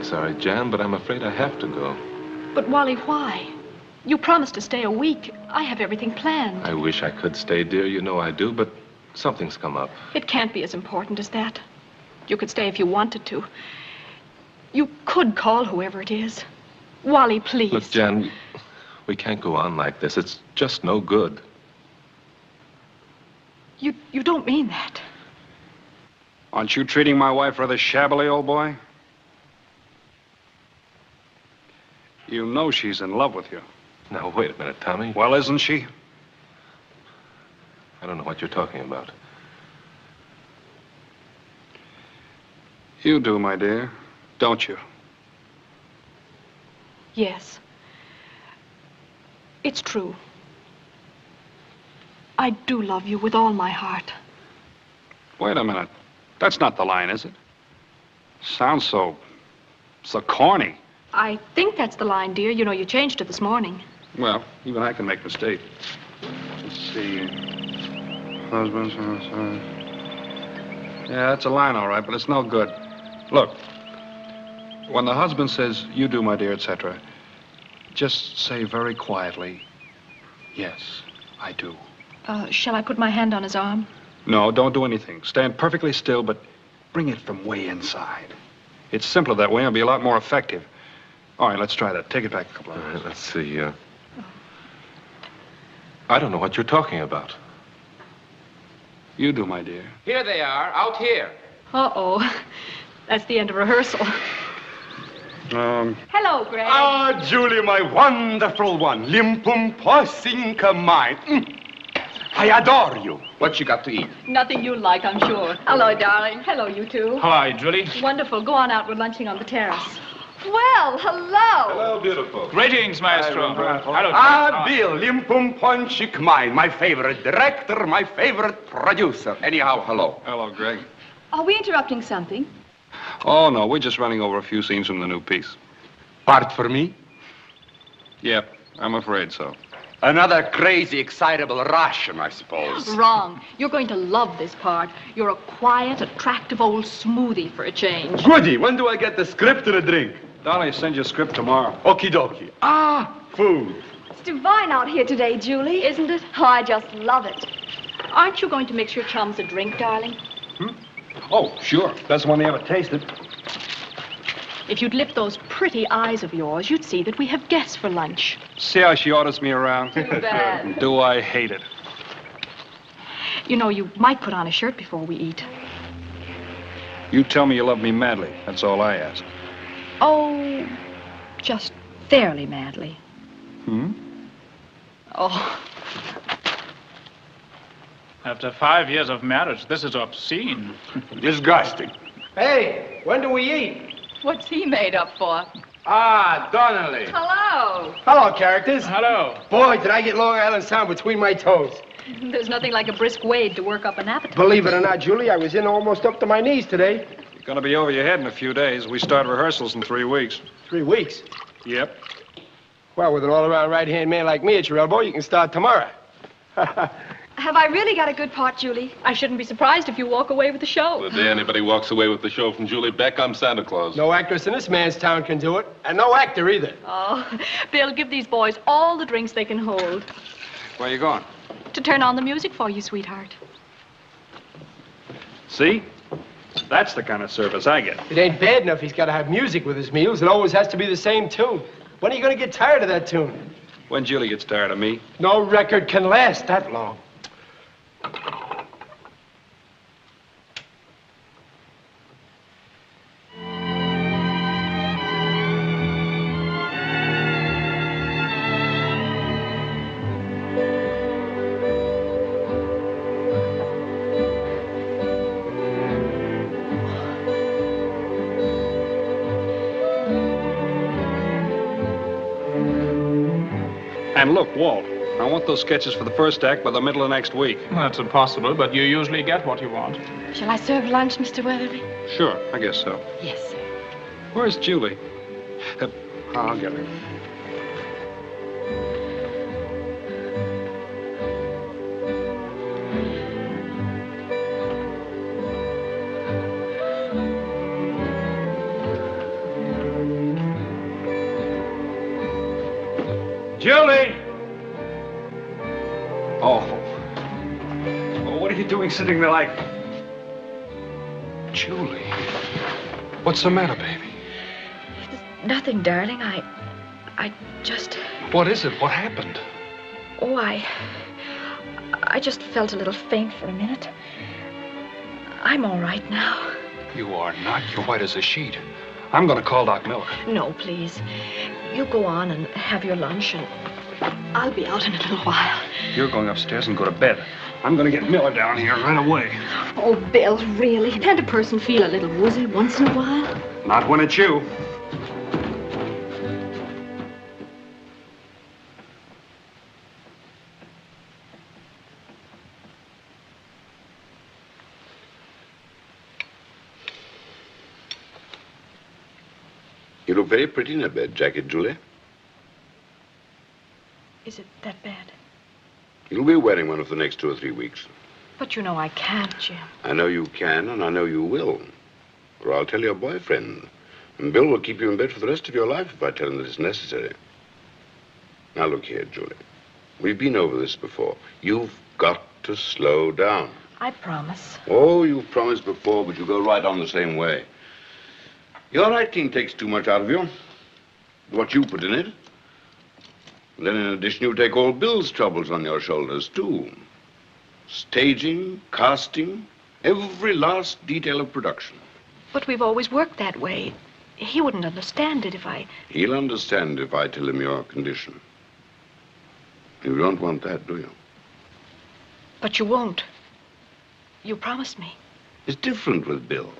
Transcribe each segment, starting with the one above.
awfully sorry, Jan, but I'm afraid I have to go. But, Wally, why? You promised to stay a week. I have everything planned. I wish I could stay, dear. You know I do, but something's come up. It can't be as important as that. You could stay if you wanted to. You could call whoever it is. Wally, please. Look, Jan, we can't go on like this. It's just no good. You don't mean that. Aren't you treating my wife rather shabbily, old boy? You know she's in love with you. Now, wait a minute, Tommy. Well, isn't she? I don't know what you're talking about. You do, my dear, don't you? Yes. It's true. I do love you with all my heart. Wait a minute. That's not the line, is it? Sounds so corny. I think that's the line, dear. You know, you changed it this morning. Well, even I can make mistakes. Let's see. Husbands. Yeah, that's a line, all right, but it's no good. Look, when the husband says, "You do, my dear," etc., just say very quietly, "Yes, I do." Shall I put my hand on his arm? No, don't do anything. Stand perfectly still, but bring it from way inside. It's simpler that way and be a lot more effective. All right, let's try that. Take it back a couple of minutes. All right, let's see. I don't know what you're talking about. You do, my dear. Here they are, out here. Uh-oh. That's the end of rehearsal. Hello, Greg. Ah, Julie, my wonderful one. Limpum posinka mine. I adore you. What you got to eat? Nothing you like, I'm sure. Hello, darling. Hello, you two. Hi, Julie. Wonderful. Go on out. We're lunching on the terrace. Well, hello. Hello, beautiful. Greetings, maestro. Hello. Ah, Bill, limpum ponchik mine. My favorite director, my favorite producer. Anyhow, hello. Hello, Greg. Are we interrupting something? Oh, no, we're just running over a few scenes from the new piece. Part for me? Yep, I'm afraid so. Another crazy, excitable Russian, I suppose. Wrong. You're going to love this part. You're a quiet, attractive old smoothie for a change. Goody, when do I get the script and a drink? Dolly, send your script tomorrow. Okie dokie. Ah, food. It's divine out here today, Julie. Isn't it? Oh, I just love it. Aren't you going to mix your chums a drink, darling? Oh, sure. That's the one they ever tasted. If you'd lift those pretty eyes of yours, you'd see that we have guests for lunch. See how she orders me around? Too bad. Do I hate it? You know, you might put on a shirt before we eat. You tell me you love me madly. That's all I ask. Oh, just fairly madly. Oh. After 5 years of marriage, this is obscene. Disgusting. Hey, when do we eat? What's he made up for? Ah, Donnelly. Hello. Hello, characters. Hello. Boy, did I get Long Island Sound between my toes. There's nothing like a brisk wade to work up an appetite. Believe it or not, Julie, I was in almost up to my knees today. You're gonna be over your head in a few days. We start rehearsals in 3 weeks. 3 weeks. Yep. Well, with an all-around right-hand man like me at your elbow, you can start tomorrow. Have I really got a good part, Julie? I shouldn't be surprised if you walk away with the show. The day anybody walks away with the show from Julie Beck, I'm Santa Claus. No actress in this man's town can do it, and no actor either. Oh, Bill, give these boys all the drinks they can hold. Where you going? To turn on the music for you, sweetheart. See? That's the kind of service I get. It ain't bad enough he's got to have music with his meals. It always has to be the same tune. When are you going to get tired of that tune? When Julie gets tired of me. No record can last that long. And look, Walt, I want those sketches for the first act by the middle of next week. That's impossible, but you usually get what you want. Shall I serve lunch, Mr. Weatherly? Sure, I guess so. Yes, sir. Where's Julie? I'll get her. you doing sitting there like... Julie, what's the matter, baby? Nothing, darling. I just... What is it? What happened? Oh, I just felt a little faint for a minute. I'm all right now. You are not. You're white as a sheet. I'm going to call Doc Miller. No, please. You go on and have your lunch, and I'll be out in a little while. You're going upstairs and go to bed. I'm going to get Miller down here right away. Oh, Bill, really? Can't a person feel a little woozy once in a while? Not when it's you. You look very pretty in a bed jacket, Julie. Is it that bad? You'll be wearing one for the next 2 or 3 weeks. But you know I can't, Jim. I know you can, and I know you will. Or I'll tell your boyfriend. And Bill will keep you in bed for the rest of your life if I tell him that it's necessary. Now, look here, Julie. We've been over this before. You've got to slow down. I promise. Oh, you've promised before, but you go right on the same way. Your acting takes too much out of you. What you put in it. And then in addition, you take all Bill's troubles on your shoulders, too. Staging, casting, every last detail of production. But we've always worked that way. He wouldn't understand it if I... He'll understand if I tell him your condition. You don't want that, do you? But you won't. You promised me. It's different with Bill.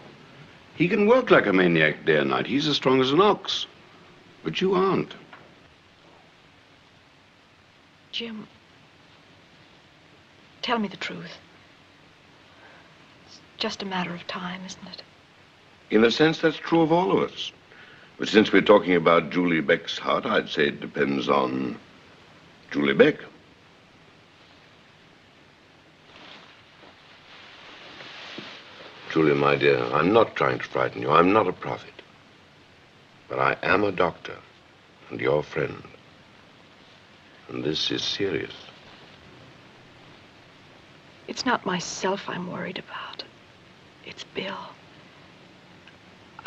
He can work like a maniac day and night. He's as strong as an ox. But you aren't. Jim, tell me the truth. It's just a matter of time, isn't it? In a sense, that's true of all of us. But since we're talking about Julie Beck's heart, I'd say it depends on Julie Beck. Julie, my dear, I'm not trying to frighten you. I'm not a prophet. But I am a doctor and your friend. And this is serious. It's not myself I'm worried about. It's Bill.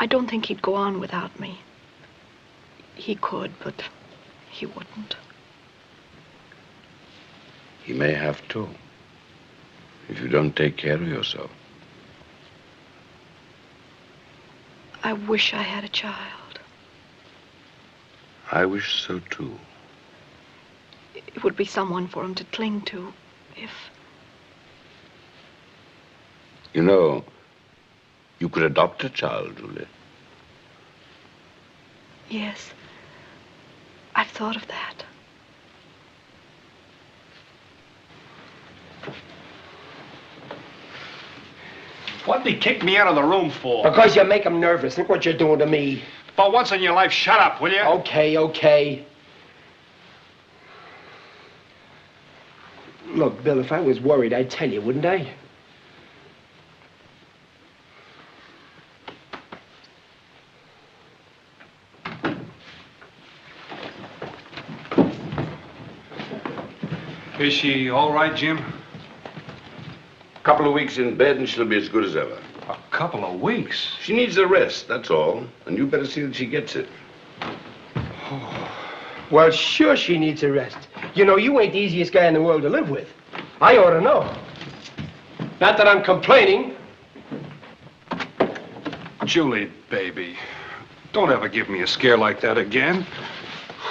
I don't think he'd go on without me. He could, but he wouldn't. He may have to, if you don't take care of yourself. I wish I had a child. I wish so, too. It would be someone for him to cling to, if... You know, you could adopt a child, Julie. Yes. I've thought of that. What did he kick me out of the room for? Because you make him nervous. Look what you're doing to me. For once in your life, shut up, will you? Okay, okay. Look, Bill, if I was worried, I'd tell you, wouldn't I? Is she all right, Jim? A couple of weeks in bed and she'll be as good as ever. A couple of weeks? She needs a rest, that's all. And you better see that she gets it. Well, sure she needs a rest. You know, you ain't the easiest guy in the world to live with. I ought to know. Not that I'm complaining. Julie, baby, don't ever give me a scare like that again.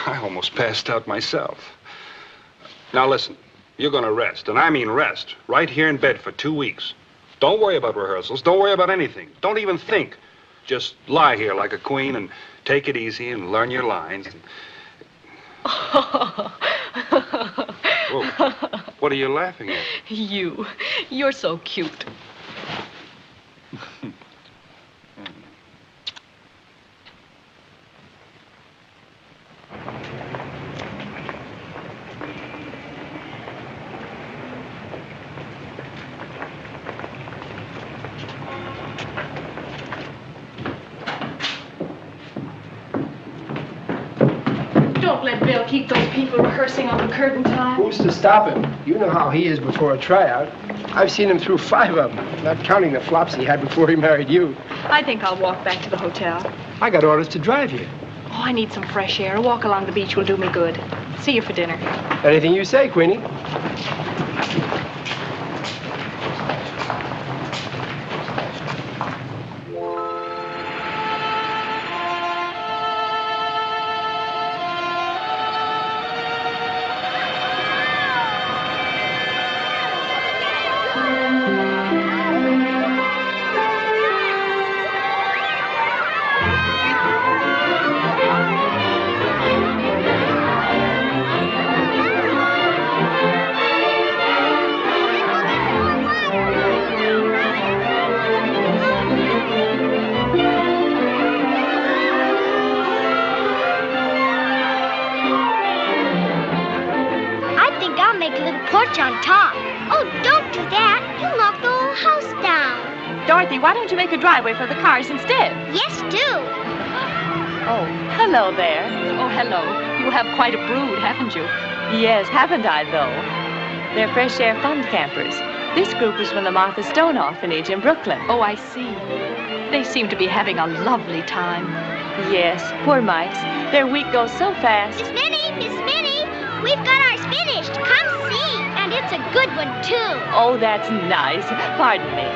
I almost passed out myself. Now listen, you're gonna rest, and I mean rest, right here in bed for 2 weeks. Don't worry about rehearsals, don't worry about anything. Don't even think. Just lie here like a queen and take it easy and learn your lines. Whoa, what are you laughing at? You're so cute. Don't let Bill keep those people rehearsing on the curtain time. Who's to stop him? You know how he is before a tryout. I've seen him through 5 of them, not counting the flops he had before he married you. I think I'll walk back to the hotel. I got orders to drive you. Oh, I need some fresh air. A walk along the beach will do me good. See you for dinner. Anything you say, Queenie. Why don't you make a driveway for the cars instead? Yes, do. Oh, hello there. Oh, hello. You have quite a brood, haven't you? Yes, haven't I, though? They're fresh air fund campers. This group is from the Martha Stone Orphanage in Brooklyn. Oh, I see. They seem to be having a lovely time. Yes, poor mites. Their week goes so fast. Miss Minnie, we've got ours finished. Come see. And it's a good one, too. Oh, that's nice. Pardon me.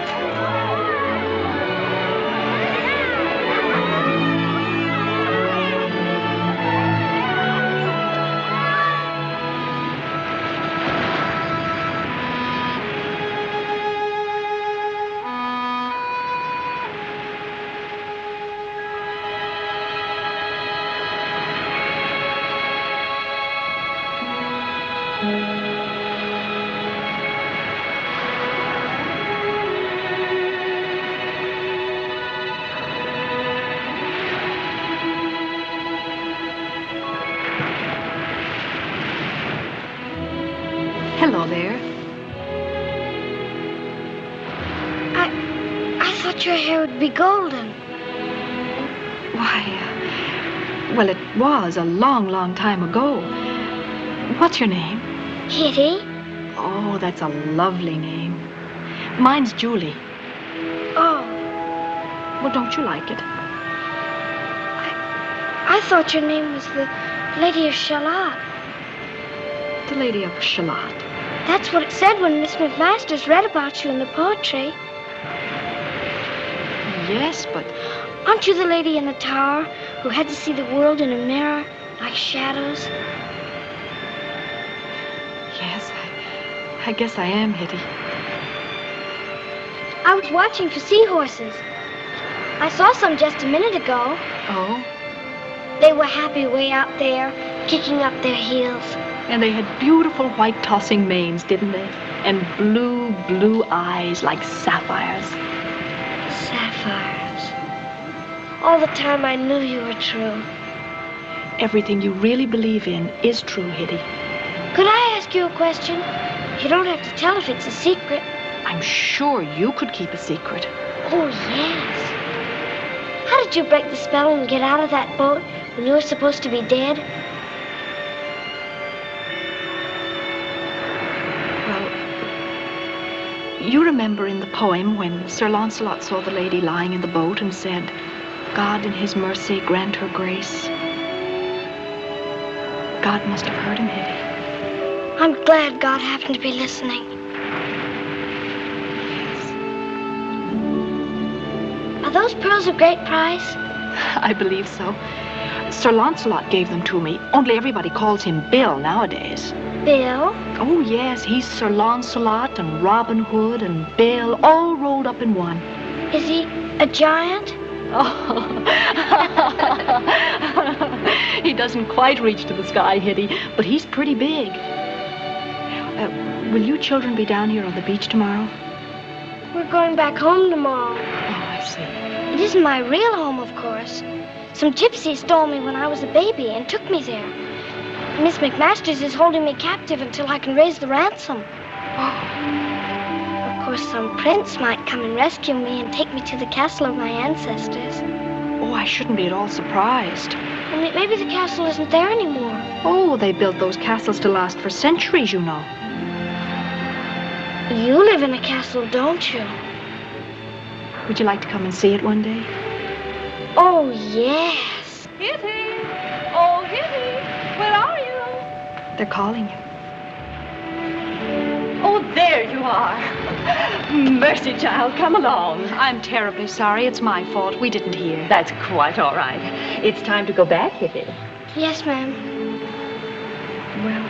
Hello there. I thought your hair would be golden. Why, well, it was a long, long time ago. What's your name? Kitty. Oh, that's a lovely name. Mine's Julie. Oh. Well, don't you like it? I thought your name was the Lady of Shalott. The Lady of Shalott. That's what it said when Miss McMasters read about you in the poetry. Yes, but... Aren't you the lady in the tower who had to see the world in a mirror, like shadows? Yes, I guess I am, Hitty. I was watching for seahorses. I saw some just a minute ago. Oh? They were happy way out there, kicking up their heels. And they had beautiful white tossing manes, didn't they? And blue, blue eyes like sapphires. Sapphires. All the time I knew you were true. Everything you really believe in is true, Hitty. Could I ask you a question? You don't have to tell if it's a secret. I'm sure you could keep a secret. Oh, yes. How did you break the spell and get out of that boat when you were supposed to be dead? You remember in the poem when Sir Launcelot saw the lady lying in the boat and said, God in his mercy grant her grace. God must have heard him, Hitty. I'm glad God happened to be listening. Yes. Are those pearls of great price? I believe so. Sir Launcelot gave them to me, only everybody calls him Bill nowadays. Bill? Oh, yes, he's Sir Launcelot and Robin Hood and Bill, all rolled up in one. Is he a giant? Oh. He doesn't quite reach to the sky, Hitty, but he's pretty big. Will you children be down here on the beach tomorrow? We're going back home tomorrow. Oh, I see. It isn't my real home, of course. Some gypsy stole me when I was a baby and took me there. Miss McMasters is holding me captive until I can raise the ransom. Of course, some prince might come and rescue me and take me to the castle of my ancestors. Oh, I shouldn't be at all surprised. Only maybe the castle isn't there anymore. Oh, they built those castles to last for centuries, you know. You live in a castle, don't you? Would you like to come and see it one day? Oh, yes. Kitty! Oh, Kitty! Where are you? They're calling you. Oh, there you are. Mercy, child, come along. I'm terribly sorry. It's my fault. We didn't hear. That's quite all right. It's time to go back, Kitty. Yes, ma'am. Well,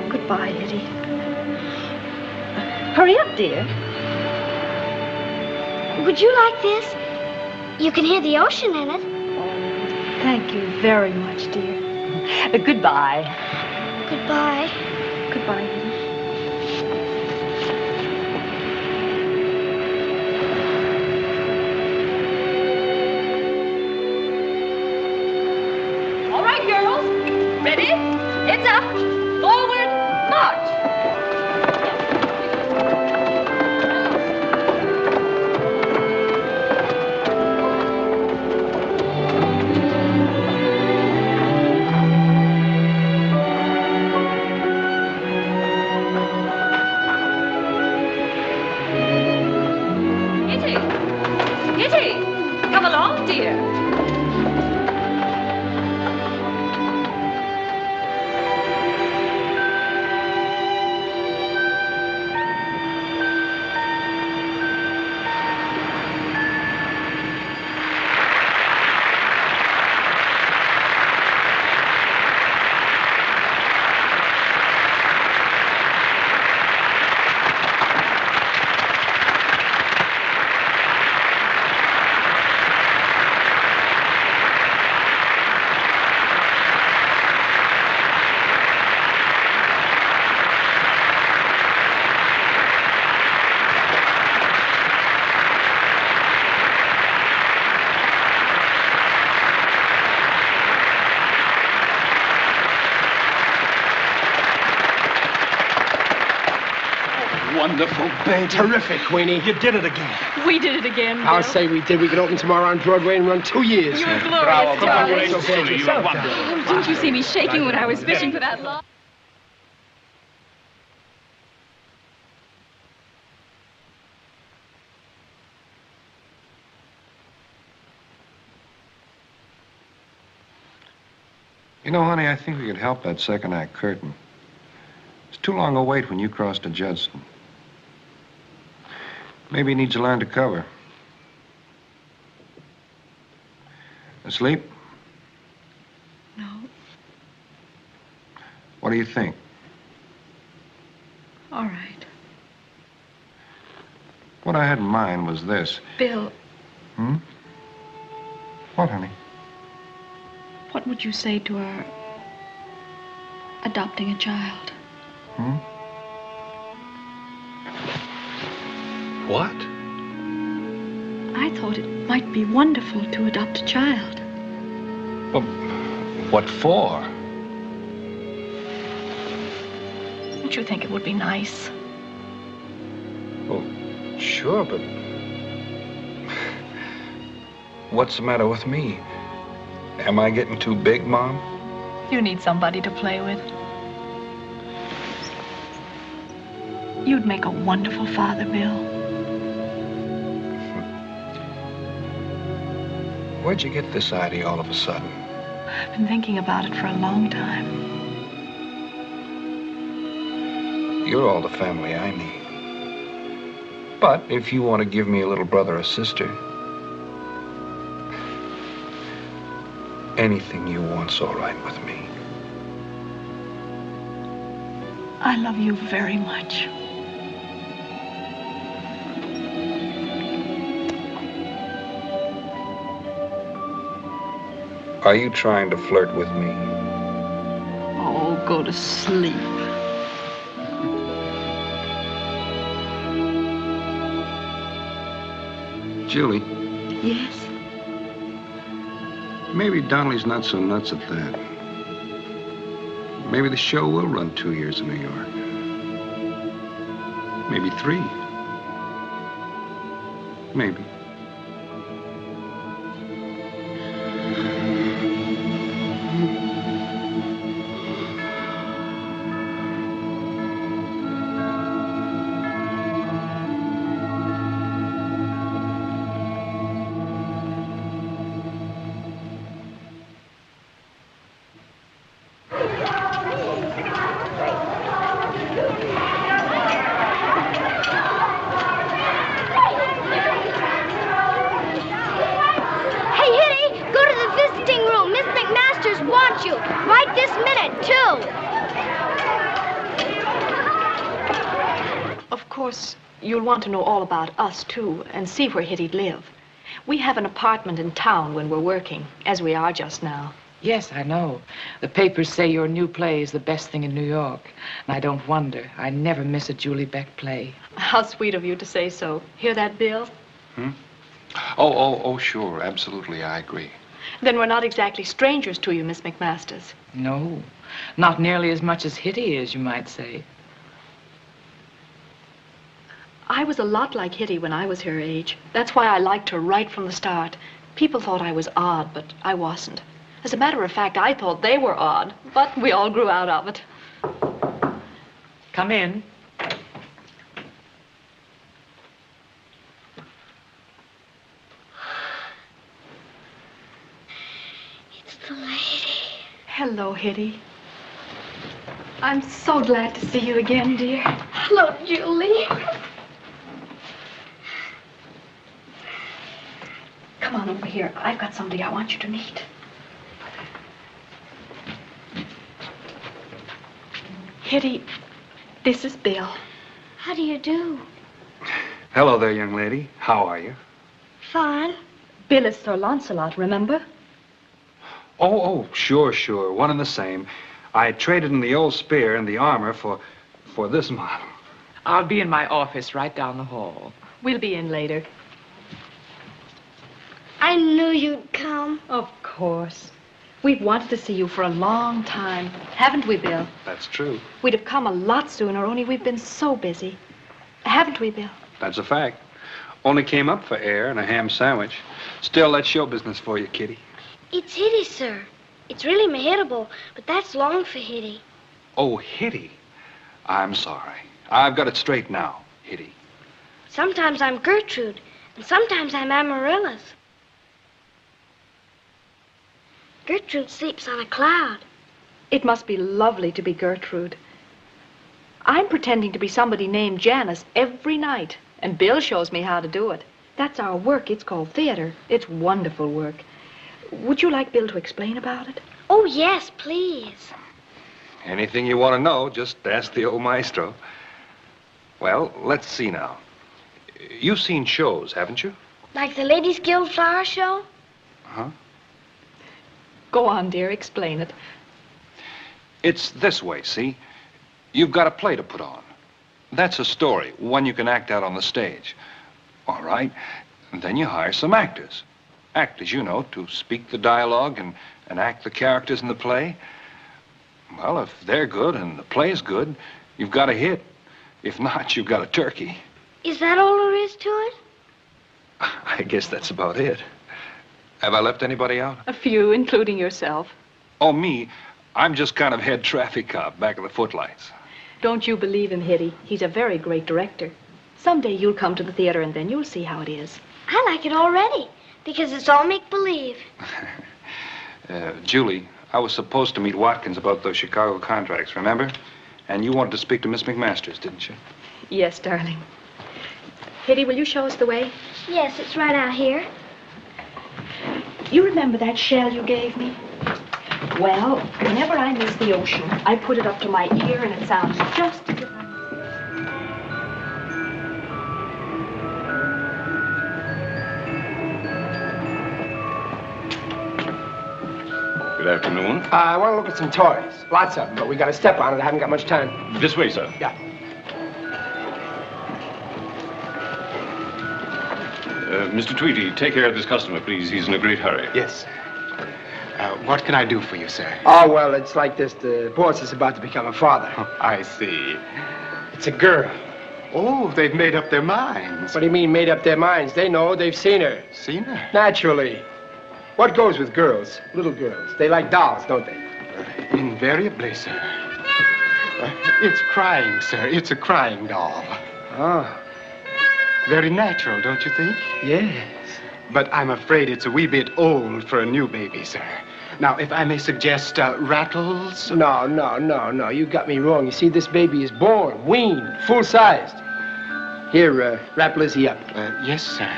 goodbye, Liddy. Hurry up, dear. Would you like this? You can hear the ocean in it. Thank you very much, dear. Goodbye. Goodbye. Goodbye, Liddy. All right, girls. Ready? It's up. Forward, march. Kitty, come along, dear. Wonderful, babe. Terrific, Queenie. You did it again. We did it again, Bill. I'll say we did. We could open tomorrow on Broadway and run 2 years. You're glorious, Bravo, darling. so bad yourself, darling. Oh, didn't you see me shaking when I was fishing for that log? You know, honey, I think we could help that second act curtain. It's too long a wait when you cross to Judson. Maybe he needs to learn to cover. Asleep? No. What do you think? All right. What I had in mind was this. Bill, Hmm? What, honey? what would you say to our adopting a child? Hmm? What? I thought it might be wonderful to adopt a child. Well, what for? Don't you think it would be nice? Well, sure, but... What's the matter with me? Am I getting too big, Mom? You need somebody to play with. You'd make a wonderful father, Bill. Where'd you get this idea all of a sudden? I've been thinking about it for a long time. You're all the family I need. But if you want to give me a little brother or sister, anything you want's all right with me. I love you very much. Are you trying to flirt with me? Oh, go to sleep. Julie, Yes? maybe Donnelly's not so nuts at that. Maybe the show will run 2 years in New York. Maybe 3. Maybe. course, you'll want to know all about us, too, and see where Hitty'd live. We have an apartment in town when we're working, as we are just now. Yes, I know. The papers say your new play is the best thing in New York. And I don't wonder. I never miss a Julie Beck play. How sweet of you to say so. Hear that, Bill? Oh, sure. Absolutely, I agree. Then we're not exactly strangers to you, Miss McMasters. No, not nearly as much as Hitty is, you might say. I was a lot like Hitty when I was her age. That's why I liked her right from the start. People thought I was odd, but I wasn't. As a matter of fact, I thought they were odd, but we all grew out of it. Come in. It's the lady. Hello, Hitty. I'm so glad to see you again, dear. Hello, Julie. Come on over here. I've got somebody I want you to meet. Hitty, this is Bill. How do you do? Hello there, young lady. How are you? Fine. Bill is Sir Lancelot, remember? Oh, sure. One and the same. I traded in the old spear and the armor for this model. I'll be in my office right down the hall. We'll be in later. I knew you'd come. Of course. We've wanted to see you for a long time, haven't we, Bill? That's true. We'd have come a lot sooner, only we've been so busy. Haven't we, Bill? That's a fact. Only came up for air and a ham sandwich. Still, that's show business for you, Kitty. It's Hitty, sir. It's really Mehittable, but that's long for Hitty. Oh, Hitty. I'm sorry. I've got it straight now, Hitty. Sometimes I'm Gertrude, and sometimes I'm Amaryllis. Gertrude sleeps on a cloud. It must be lovely to be Gertrude. I'm pretending to be somebody named Janice every night, and Bill shows me how to do it. That's our work. It's called theater. It's wonderful work. Would you like Bill to explain about it? Oh, yes, please. Anything you want to know, just ask the old maestro. Well, let's see now. You've seen shows, haven't you? Like the Ladies' Guild Flower Show? Huh? Go on, dear. Explain it. It's this way, see? You've got a play to put on. That's a story, one you can act out on the stage. All right. And then you hire some actors. Actors, you know, to speak the dialogue and act the characters in the play. Well, if they're good and the play's good, you've got a hit. If not, you've got a turkey. Is that all there is to it? I guess that's about it. Have I left anybody out? A few, including yourself. Oh, me? I'm just kind of head traffic cop back of the footlights. Don't you believe him, Hitty? He's a very great director. Someday you'll come to the theater and then you'll see how it is. I like it already, because it's all make-believe. Julie, I was supposed to meet Watkins about those Chicago contracts, remember? And you wanted to speak to Miss McMasters, didn't you? Yes, darling. Hitty, will you show us the way? Yes, it's right out here. You remember that shell you gave me? Well, whenever I miss the ocean, I put it up to my ear and it sounds just as if I'm... Good afternoon. I want to look at some toys. Lots of them, but we got to step on it. I haven't got much time. This way, sir. Yeah. Mr. Tweedy, take care of this customer, please. He's in a great hurry. Yes. What can I do for you, sir? Oh, well, it's like this. The boss is about to become a father. I see. It's a girl. Oh, they've made up their minds. What do you mean, made up their minds? They know. They've seen her. Seen her? Naturally. What goes with girls? Little girls. They like dolls, don't they? Invariably, sir. It's crying, sir. It's a crying doll. Oh. Very natural, don't you think? Yes. But I'm afraid it's a wee bit old for a new baby, sir. Now, if I may suggest, rattles? No. You got me wrong. You see, this baby is born, weaned, full-sized. Here, wrap Lizzie up. Yes, sir.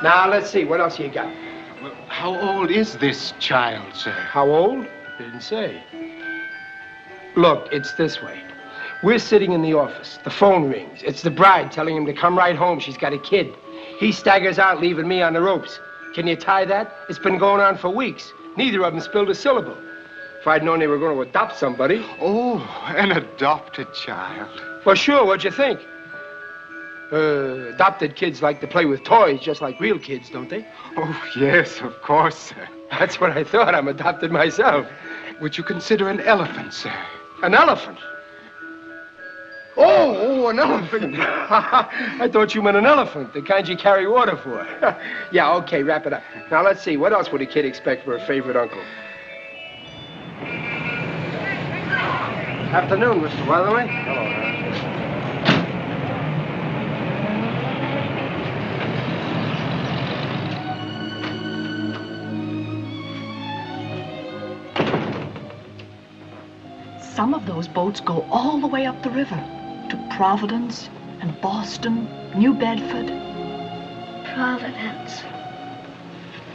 Now, let's see. What else you got? Well, how old is this child, sir? How old? Didn't say. Look, it's this way. We're sitting in the office. The phone rings. It's the bride telling him to come right home. She's got a kid. He staggers out, leaving me on the ropes. Can you tie that? It's been going on for weeks. Neither of them spilled a syllable. If I'd known they were going to adopt somebody. Oh, an adopted child. Well, sure. What'd you think? Adopted kids like to play with toys just like real kids, don't they? Oh, yes, of course, sir. That's what I thought. I'm adopted myself. Would you consider an elephant, sir? An elephant? Oh, an elephant. I thought you meant an elephant, the kind you carry water for. Yeah, okay, wrap it up. Now, let's see. What else would a kid expect for a favorite uncle? Afternoon, Mr. Weatherly. Hello, Some of those boats go all the way up the river to Providence and Boston, New Bedford. Providence.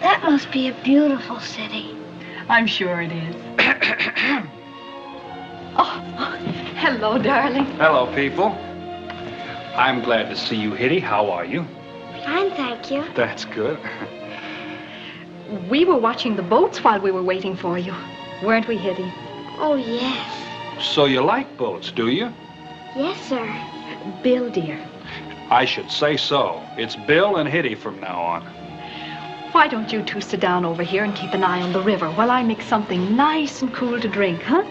That must be a beautiful city. I'm sure it is. Oh, hello, darling. Hello, people. I'm glad to see you, Hitty. How are you? Fine, thank you. That's good. We were watching the boats while we were waiting for you. Weren't we, Hitty? Oh, yes. So you like boats, do you? Yes, sir. Bill, dear. I should say so. It's Bill and Hitty from now on. Why don't you two sit down over here and keep an eye on the river while I make something nice and cool to drink, huh?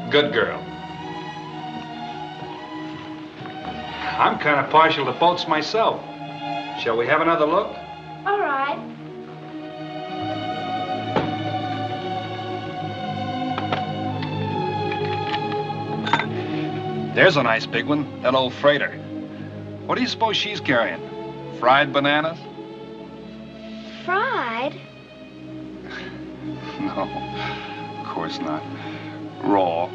Good girl. I'm kind of partial to boats myself. Shall we have another look? All right. There's a nice big one, that old freighter. What do you suppose she's carrying? Fried bananas? Fried? No, of course not. Raw.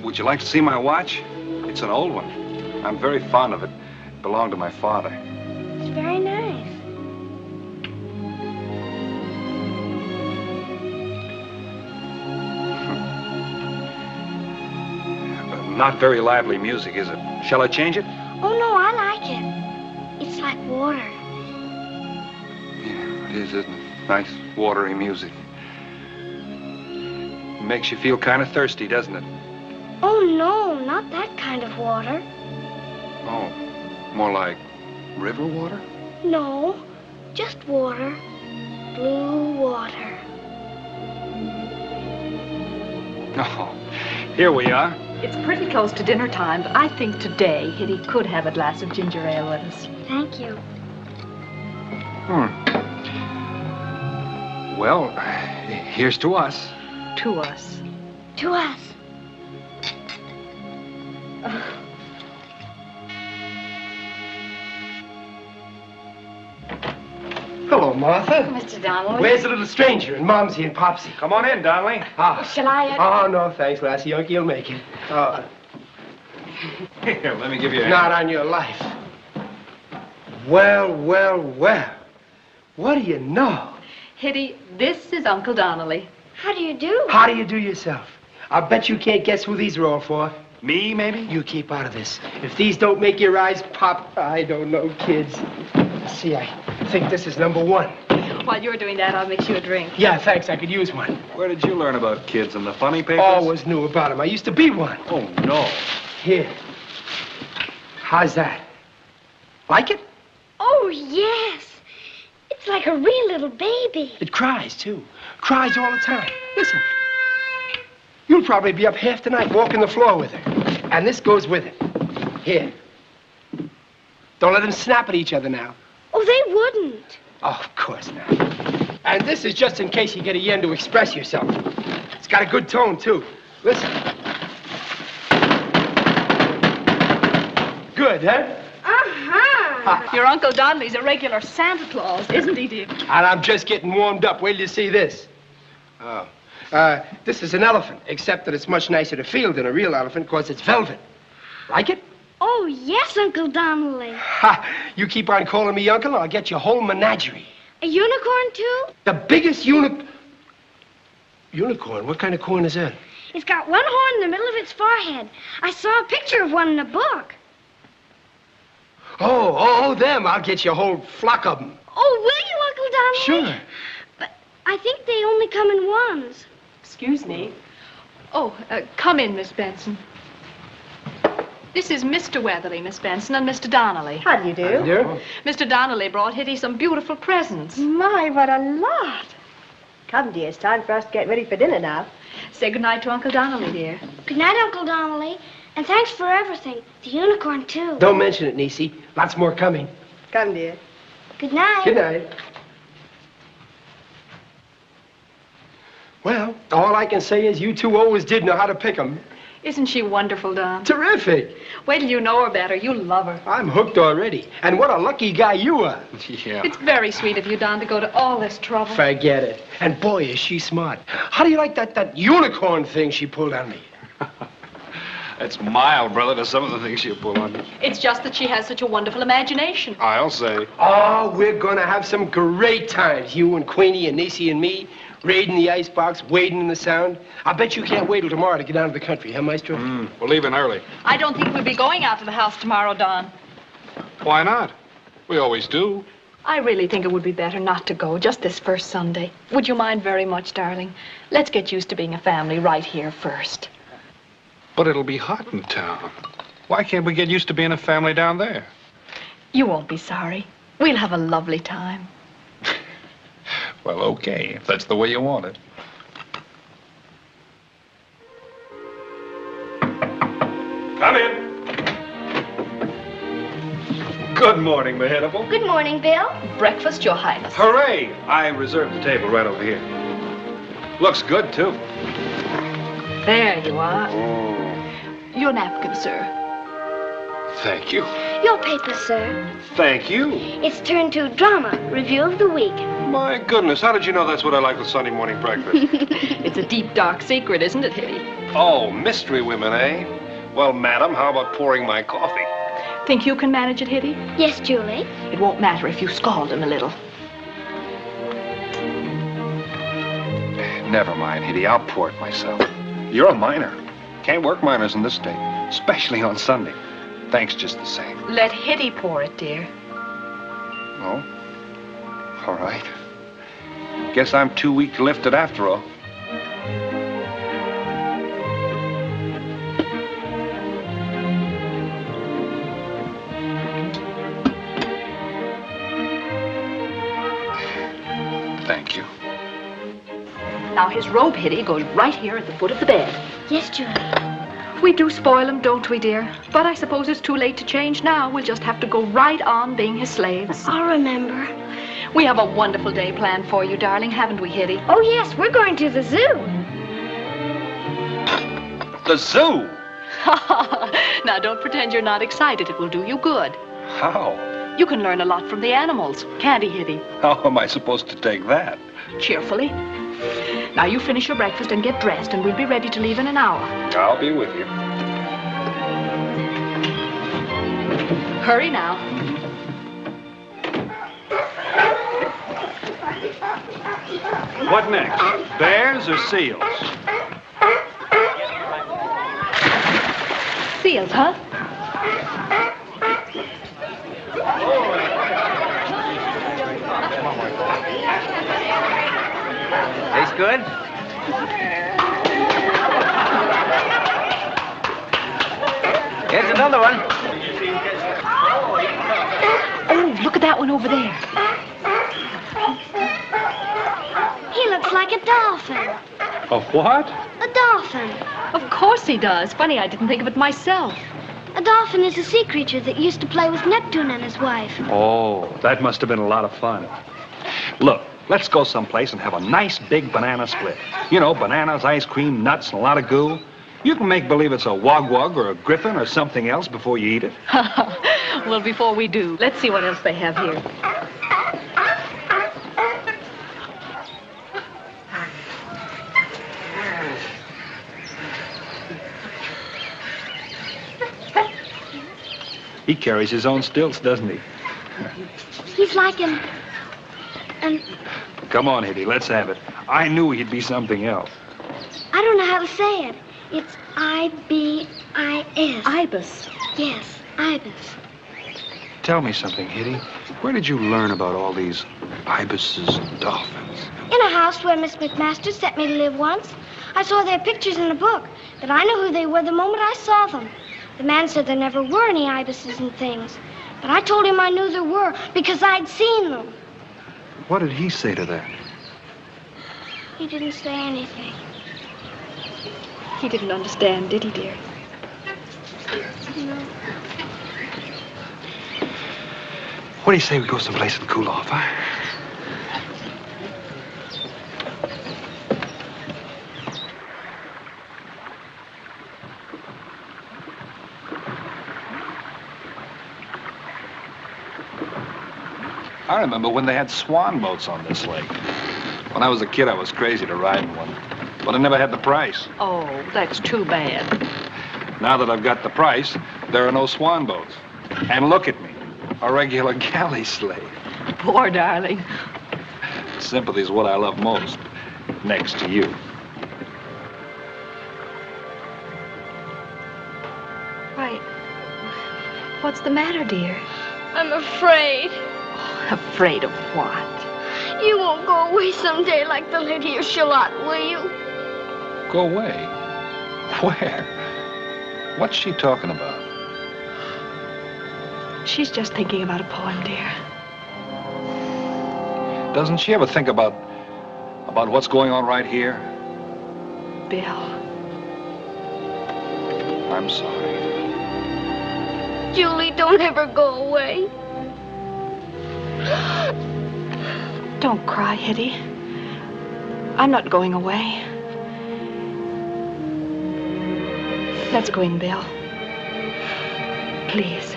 Would you like to see my watch? It's an old one. I'm very fond of it. It belonged to my father. It's very nice. Not very lively music, is it? Shall I change it? Oh, no, I like it. It's like water. Yeah, it is, isn't it? Nice, watery music. Makes you feel kind of thirsty, doesn't it? Oh, no, not that kind of water. Oh, more like river water? No, just water. Blue water. Oh, here we are. It's pretty close to dinner time, but I think today Hitty could have a glass of ginger ale with us. Thank you. Well, here's to us. To us. To us. Hello, Martha. Mr. Donnelly. Where's the little stranger and Momsy and Popsy? Come on in, Donnelly. Ah. Shall I? Oh, no, thanks, Lassie. Uncle, you'll make it. Here, let me give you a hand. Not on your life. Well, well, well. What do you know? Hitty, this is Uncle Donnelly. How do you do? How do you do yourself? I'll bet you can't guess who these are all for. Me, maybe? You keep out of this. If these don't make your eyes pop, I don't know, kids. See, I think this is number one. While you're doing that, I'll mix you a drink. Yeah, thanks. I could use one. Where did you learn about kids? In the funny papers? Always knew about them. I used to be one. Oh, no. Here. How's that? Like it? Oh, yes. It's like a real little baby. It cries, too. Cries all the time. Listen. You'll probably be up half the night walking the floor with her. And this goes with it. Here. Don't let them snap at each other now. Oh, they wouldn't. Oh, of course not. And this is just in case you get a yen to express yourself. It's got a good tone, too. Listen. Good, huh? Uh-huh. Your Uncle Donnelly's a regular Santa Claus, isn't he, dear? And I'm just getting warmed up. Wait till you see this. Oh. This is an elephant, except that it's much nicer to feel than a real elephant because it's velvet. Like it? Oh, yes, Uncle Donnelly. Ha! You keep on calling me uncle, I'll get you a whole menagerie. A unicorn, too? The biggest unicorn? What kind of corn is that? It's got one horn in the middle of its forehead. I saw a picture of one in a book. Oh, them. I'll get you a whole flock of them. Oh, will you, Uncle Donnelly? Sure. But I think they only come in ones. Excuse me. Oh, come in, Miss Benson. This is Mr. Weatherly, Miss Benson, and Mr. Donnelly. How do you do? How do you do? Mr. Donnelly brought Hitty some beautiful presents. My, what a lot. Come, dear, it's time for us to get ready for dinner now. Say goodnight to Uncle Donnelly, dear. Good night, Uncle Donnelly. And thanks for everything. The unicorn, too. Don't mention it, Niecy. Lots more coming. Come, dear. Good night. Good night. Well, all I can say is you two always did know how to pick 'em. Isn't she wonderful, Don? Terrific. Wait till you know her better. You'll love her. I'm hooked already. And what a lucky guy you are. Yeah. It's very sweet of you, Don, to go to all this trouble. Forget it. And boy, is she smart. How do you like that unicorn thing she pulled on me? That's mild, brother, to some of the things she'll pull on me. It's just that she has such a wonderful imagination. I'll say. Oh, we're gonna have some great times. You and Queenie and Niecy and me. Raiding the icebox, wading in the Sound. I bet you can't wait till tomorrow to get down to the country, huh, Maestro? We're leaving early. I don't think we'll be going out to the house tomorrow, Don. Why not? We always do. I really think it would be better not to go just this first Sunday. Would you mind very much, darling? Let's get used to being a family right here first. But it'll be hot in town. Why can't we get used to being a family down there? You won't be sorry. We'll have a lovely time. Well, okay, if that's the way you want it. Come in. Good morning, Mehitable. Good morning, Bill. Breakfast, Your Highness. Hooray! I reserved the table right over here. Looks good, too. There you are. Your napkin, sir. Thank you. Your paper, sir. Thank you. It's turned to drama, review of the week. My goodness, how did you know that's what I like with Sunday morning breakfast? It's a deep, dark secret, isn't it, Hitty? Oh, mystery women, eh? Well, madam, how about pouring my coffee? Think you can manage it, Hitty? Yes, Julie. It won't matter if you scald him a little. Never mind, Hitty. I'll pour it myself. You're a miner. Can't work miners in this state, especially on Sunday. Thanks just the same. Let Hitty pour it, dear. Oh? All right. Guess I'm too weak to lift it after all. Thank you. Now, his robe, Hitty, goes right here at the foot of the bed. Yes, Julie. We do spoil him, don't we, dear? But I suppose it's too late to change now. We'll just have to go right on being his slaves. I'll remember. We have a wonderful day planned for you, darling, haven't we, Hitty? Oh, yes, we're going to the zoo. The zoo? Now, don't pretend you're not excited. It will do you good. How? You can learn a lot from the animals, can't he, Hitty? How am I supposed to take that? Cheerfully. Now, you finish your breakfast and get dressed, and we'll be ready to leave in an hour. I'll be with you. Hurry now. What next? Bears or seals? Seals, huh? Tastes good? Here's another one. Oh, look at that one over there. He looks like a dolphin. A what? A dolphin. Of course he does. Funny, I didn't think of it myself. A dolphin is a sea creature that used to play with Neptune and his wife. Oh, that must have been a lot of fun. Look, let's go someplace and have a nice big banana split. You know, bananas, ice cream, nuts, and a lot of goo. You can make believe it's a wog-wog or a griffin or something else before you eat it. Well, before we do, let's see what else they have here. He carries his own stilts, doesn't he? He's like an... Come on, Hitty, let's have it. I knew he'd be something else. I don't know how to say it. It's I-B-I-S. Ibis. Yes, ibis. Tell me something, Hitty. Where did you learn about all these ibises and dolphins? In a house where Miss McMaster sent me to live once. I saw their pictures in a book, but I knew who they were the moment I saw them. The man said there never were any ibises and things. But I told him I knew there were because I'd seen them. What did he say to that? He didn't say anything. He didn't understand, did he, dear? No. What do you say we go someplace and cool off, huh? I remember when they had swan boats on this lake. When I was a kid, I was crazy to ride in one, but I never had the price. Oh, that's too bad. Now that I've got the price, there are no swan boats. And look at me, a regular galley slave. Poor darling. Sympathy is what I love most, next to you. Why, what's the matter, dear? I'm afraid. Afraid of what? You won't go away someday like the Lady of Shalott, will you? Go away? Where? What's she talking about? She's just thinking about a poem, dear. Doesn't she ever think about what's going on right here? Bill. I'm sorry. Julie, don't ever go away. Don't cry, Hitty. I'm not going away. Let's go in, Bill. Please.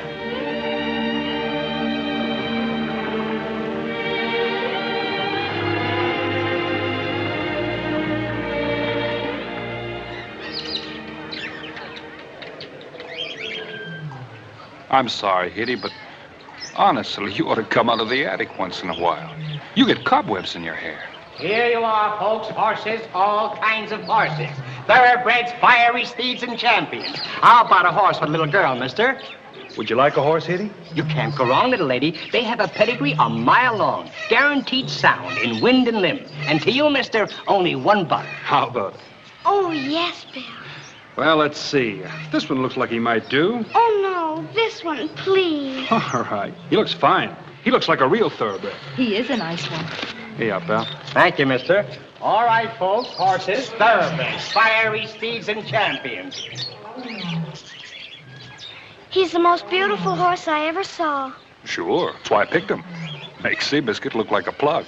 I'm sorry, Hitty, but honestly, you ought to come out of the attic once in a while. You get cobwebs in your hair. Here you are, folks. Horses, all kinds of horses. Thoroughbreds, fiery steeds, and champions. How about a horse for a little girl, mister? Would you like a horse, Hitty? You can't go wrong, little lady. They have a pedigree a mile long. Guaranteed sound in wind and limb. And to you, mister, only $1. How about it? Oh, yes, Bill. Well, let's see. This one looks like he might do. Oh, no, this one, please. All right. He looks fine. He looks like a real thoroughbred. He is a nice one. Hey, up, pal. Thank you, mister. All right, folks. Horses, thoroughbreds, fiery steeds, and champions. He's the most beautiful horse I ever saw. Sure. That's why I picked him. Makes Seabiscuit look like a plug.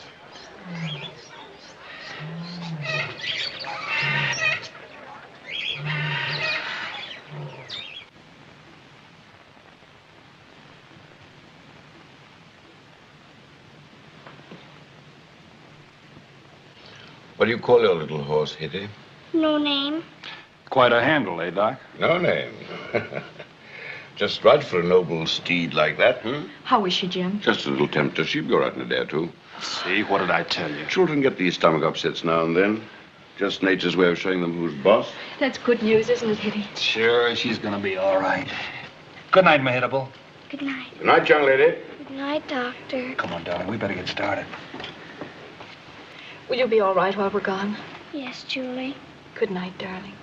What do you call your little horse, Hitty? No name. Quite a handle, eh, Doc? No name. Just right for a noble steed like that, hmm? How is she, Jim? Just a little tempter. She'd go right in a day or two. See, what did I tell you? Children get these stomach upsets now and then. Just nature's way of showing them who's boss. That's good news, isn't it, Hitty? Sure, she's gonna be all right. Good night, Mahitable. Good night. Good night, young lady. Good night, Doctor. Come on, darling, we better get started. Will you be all right while we're gone? Yes, Julie. Good night, darling.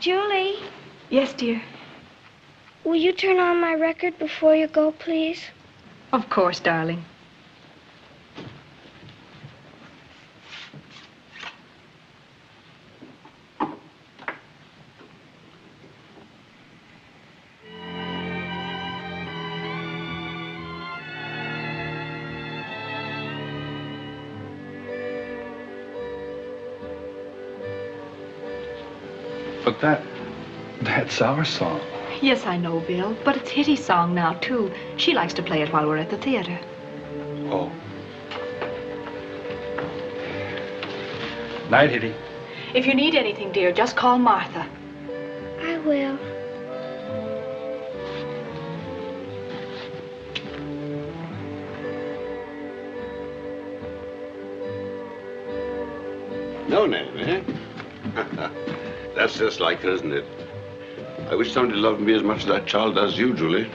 Julie, Yes, dear. will you turn on my record before you go, please? Of course, darling. But that's our song. Yes, I know, Bill, but it's Hitty's song now, too. She likes to play it while we're at the theater. Oh. Night, Hitty. If you need anything, dear, just call Martha. I will. No name, eh? That's just like her, isn't it? I wish somebody loved me as much as that child does you, Julie.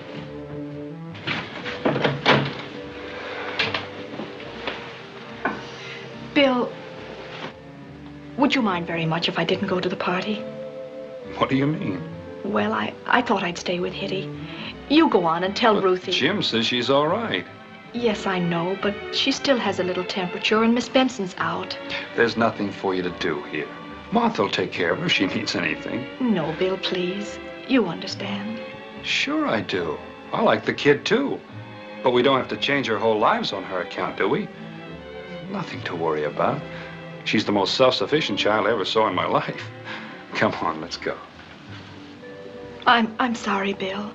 Bill, would you mind very much if I didn't go to the party? What do you mean? Well, I thought I'd stay with Hitty. You go on and tell Ruthie. Jim says she's all right. Yes, I know, but she still has a little temperature, and Miss Benson's out. There's nothing for you to do here. Martha'll take care of her if she needs anything. No, Bill, please. You understand. Sure I do. I like the kid, too. But we don't have to change our whole lives on her account, do we? Nothing to worry about. She's the most self-sufficient child I ever saw in my life. Come on, let's go. I'm sorry, Bill.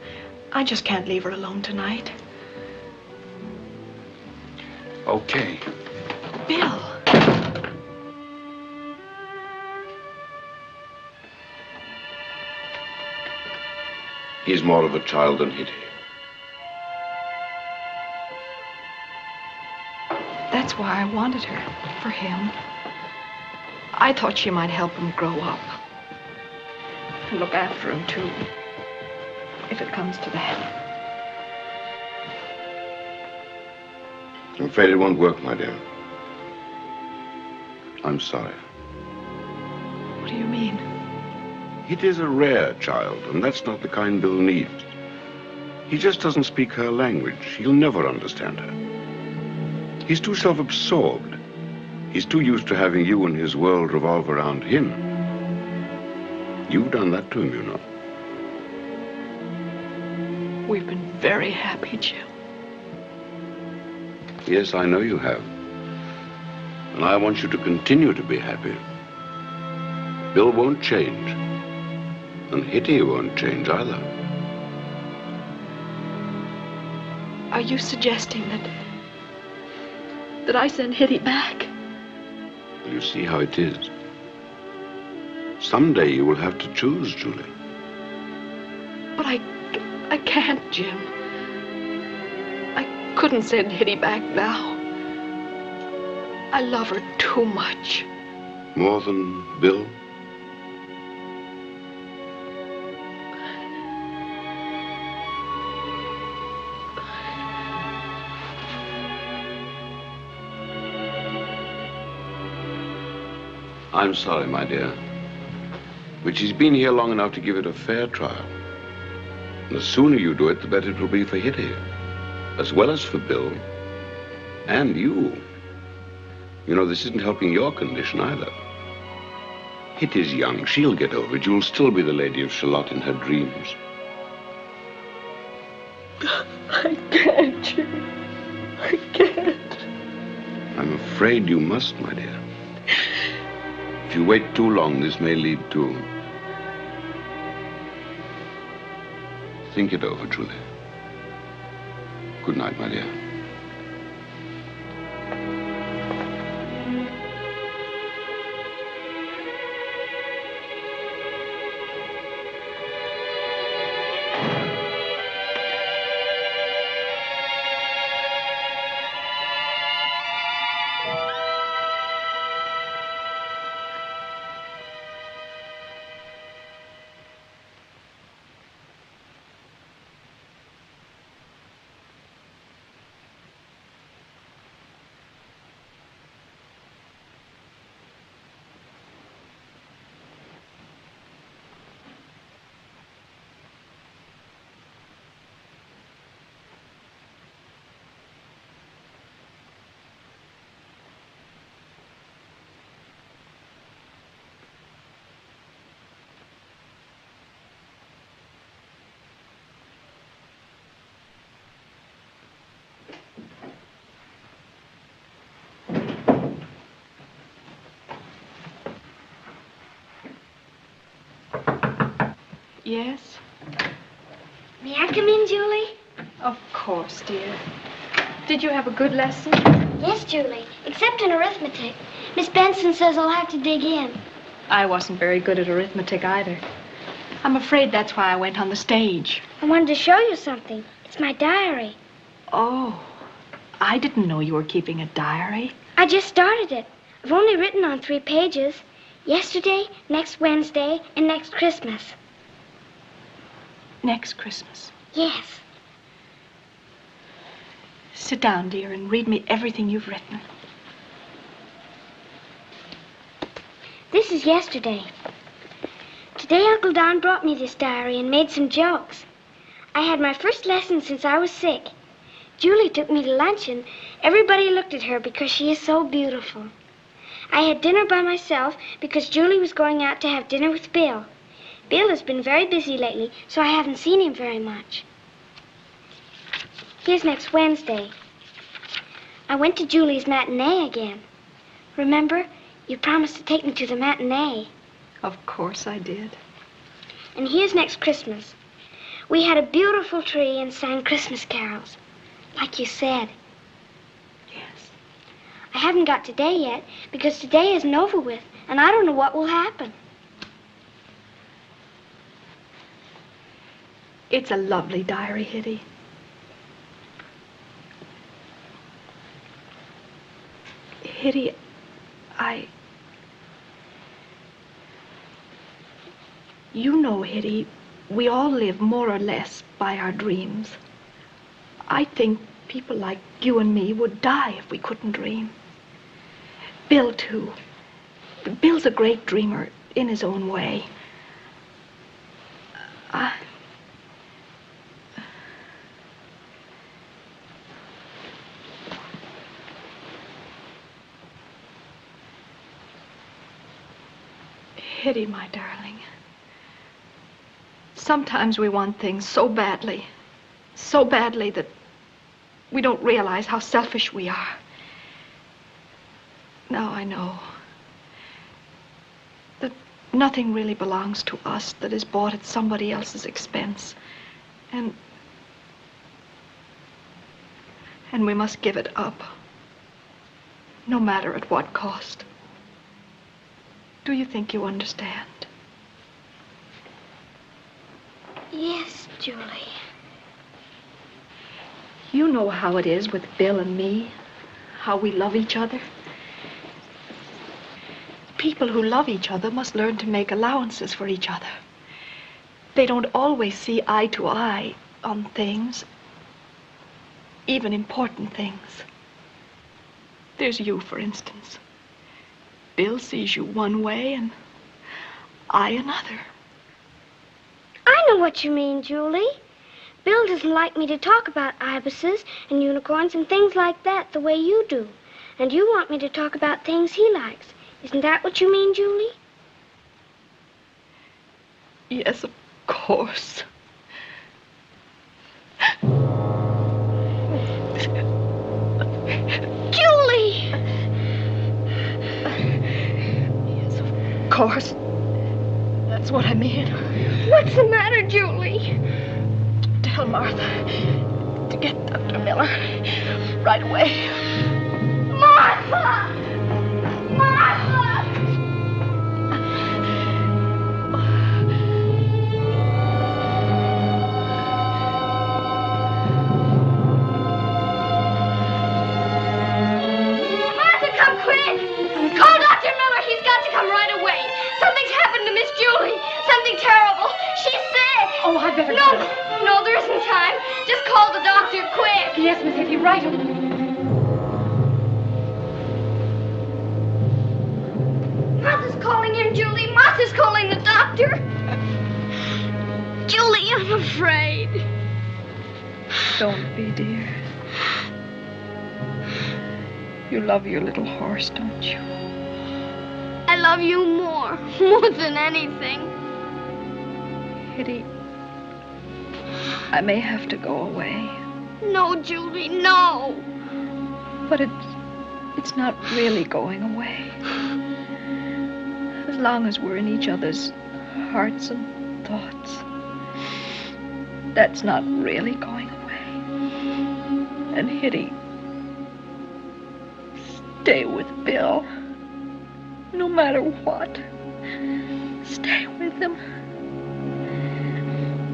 I just can't leave her alone tonight. Okay. Bill. He's more of a child than Hitty. That's why I wanted her, for him. I thought she might help him grow up. And look after him, too. If it comes to that. I'm afraid it won't work, my dear. I'm sorry. What do you mean? It is a rare child, and that's not the kind Bill needs. He just doesn't speak her language. He'll never understand her. He's too self-absorbed. He's too used to having you and his world revolve around him. You've done that to him, you know. We've been very happy, Jim. Yes, I know you have. And I want you to continue to be happy. Bill won't change. And Hitty won't change either. Are you suggesting that I send Hitty back? You see how it is. Someday you will have to choose, Julie. But I can't, Jim. I couldn't send Hitty back now. I love her too much. More than Bill? I'm sorry, my dear. But she's been here long enough to give it a fair trial. And the sooner you do it, the better it will be for Hitty. As well as for Bill. And you. You know, this isn't helping your condition either. Hitty's young. She'll get over it. You'll still be the Lady of Shalott in her dreams. I can't, Jim. I can't. I'm afraid you must, my dear. If you wait too long, this may lead to... Think it over, Julie. Good night, my dear. Yes? May I come in, Julie? Of course, dear. Did you have a good lesson? Yes, Julie, except in arithmetic. Miss Benson says I'll have to dig in. I wasn't very good at arithmetic either. I'm afraid that's why I went on the stage. I wanted to show you something. It's my diary. Oh, I didn't know you were keeping a diary. I just started it. I've only written on 3 pages. Yesterday, next Wednesday, and next Christmas. Next Christmas? Yes. Sit down, dear, and read me everything you've written. This is yesterday. Today, Uncle Don brought me this diary and made some jokes. I had my first lesson since I was sick. Julie took me to lunch, and everybody looked at her because she is so beautiful. I had dinner by myself because Julie was going out to have dinner with Bill. Bill has been very busy lately, so I haven't seen him very much. Here's next Wednesday. I went to Julie's matinee again. Remember, you promised to take me to the matinee. Of course I did. And here's next Christmas. We had a beautiful tree and sang Christmas carols, like you said. Yes. I haven't got today yet, because today isn't over with, and I don't know what will happen. It's a lovely diary, Hitty. Hitty, You know, Hitty, we all live more or less by our dreams. I think people like you and me would die if we couldn't dream. Bill, too. Bill's a great dreamer in his own way. Hitty, my darling. Sometimes we want things so badly that we don't realize how selfish we are. Now I know that nothing really belongs to us that is bought at somebody else's expense. And we must give it up, no matter at what cost. Do you think you understand? Yes, Julie. You know how it is with Bill and me, how we love each other. People who love each other must learn to make allowances for each other. They don't always see eye to eye on things, even important things. There's you, for instance. Bill sees you one way and I another. I know what you mean, Julie. Bill doesn't like me to talk about ibises and unicorns and things like that the way you do. And you want me to talk about things he likes. Isn't that what you mean, Julie? Yes, of course. Julie! Yes, of course. That's what I mean. What's the matter, Julie? Tell Martha to get Dr. Miller right away. Martha! Martha! Martha, come quick! Call Dr. Miller. He's got to come right away. Something's happened to Miss Julie. Something terrible. She's sick. Oh, I better go. No, there isn't time. Just call the doctor, quick. Yes, Miss Hitty, right away. Martha's calling him, Julie. Martha's calling the doctor. Julie, I'm afraid. Don't be, dear. You love your little horse, don't you? I love you more than anything. Hitty, I may have to go away. No, Julie, no. But it's not really going away. As long as we're in each other's hearts and thoughts, that's not really going away. And Hitty, stay with Bill. No matter what. Stay with him.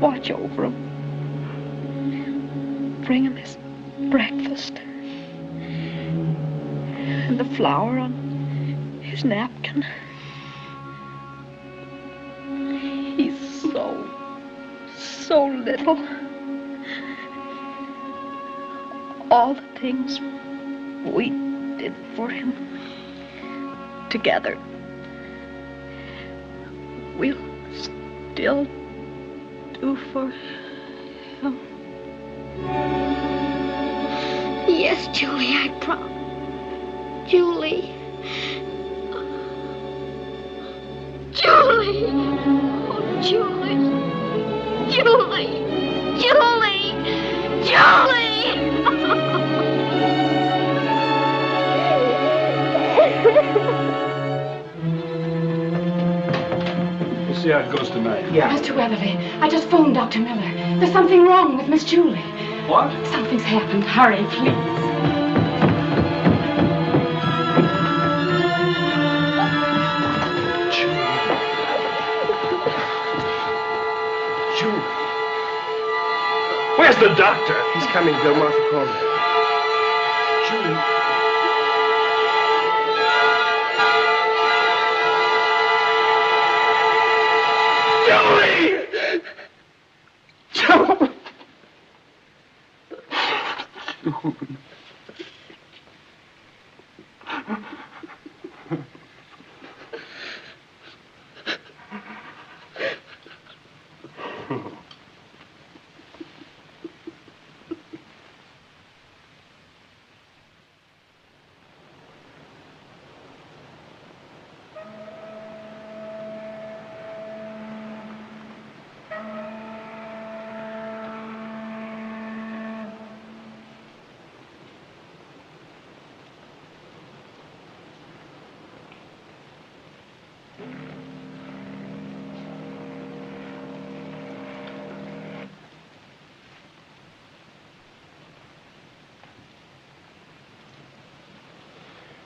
Watch over him. Bring him his breakfast. And the flour on his napkin. He's so little. All the things we did for him together, we'll still do for him. Yes, Julie, I promise. Julie. Julie. Oh, Julie. Julie. Julie. Julie. We'll see how it goes tonight. Yeah. Mr. Weatherly, I just phoned Dr. Miller. There's something wrong with Miss Julie. What? Something's happened. Hurry, please. Julie. Where's the doctor? He's coming, Bill. Martha called me. Julie. Julie!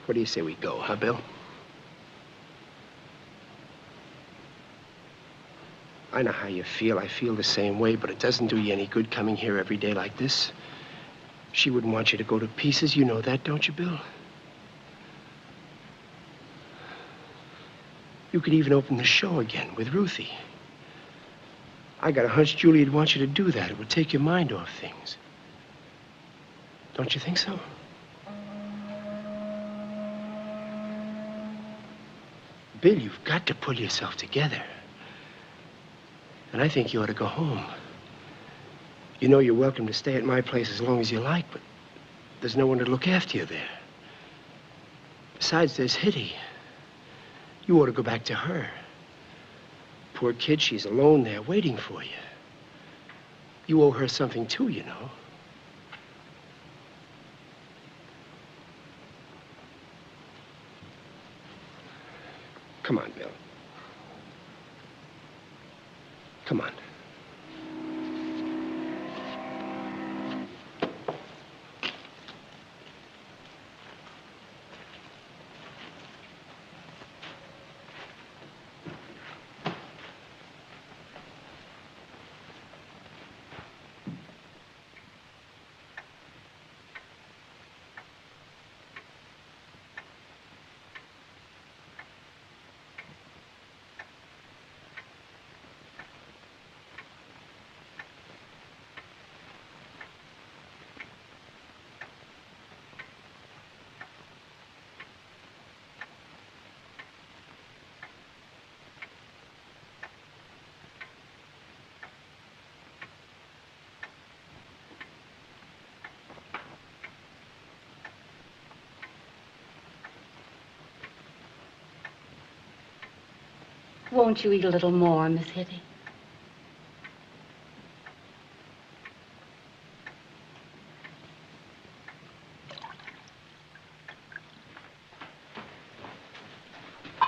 What do you say we go, huh, Bill? I know how you feel. I feel the same way, but it doesn't do you any good coming here every day like this. She wouldn't want you to go to pieces. You know that, don't you, Bill? You could even open the show again with Ruthie. I got a hunch Julie'd want you to do that. It would take your mind off things. Don't you think so? Bill, you've got to pull yourself together. And I think you ought to go home. You know you're welcome to stay at my place as long as you like, but there's no one to look after you there. Besides, there's Hitty. You ought to go back to her. Poor kid, she's alone there waiting for you. You owe her something too, you know. Come on, Bill. Come on. Won't you eat a little more, Miss Hitty?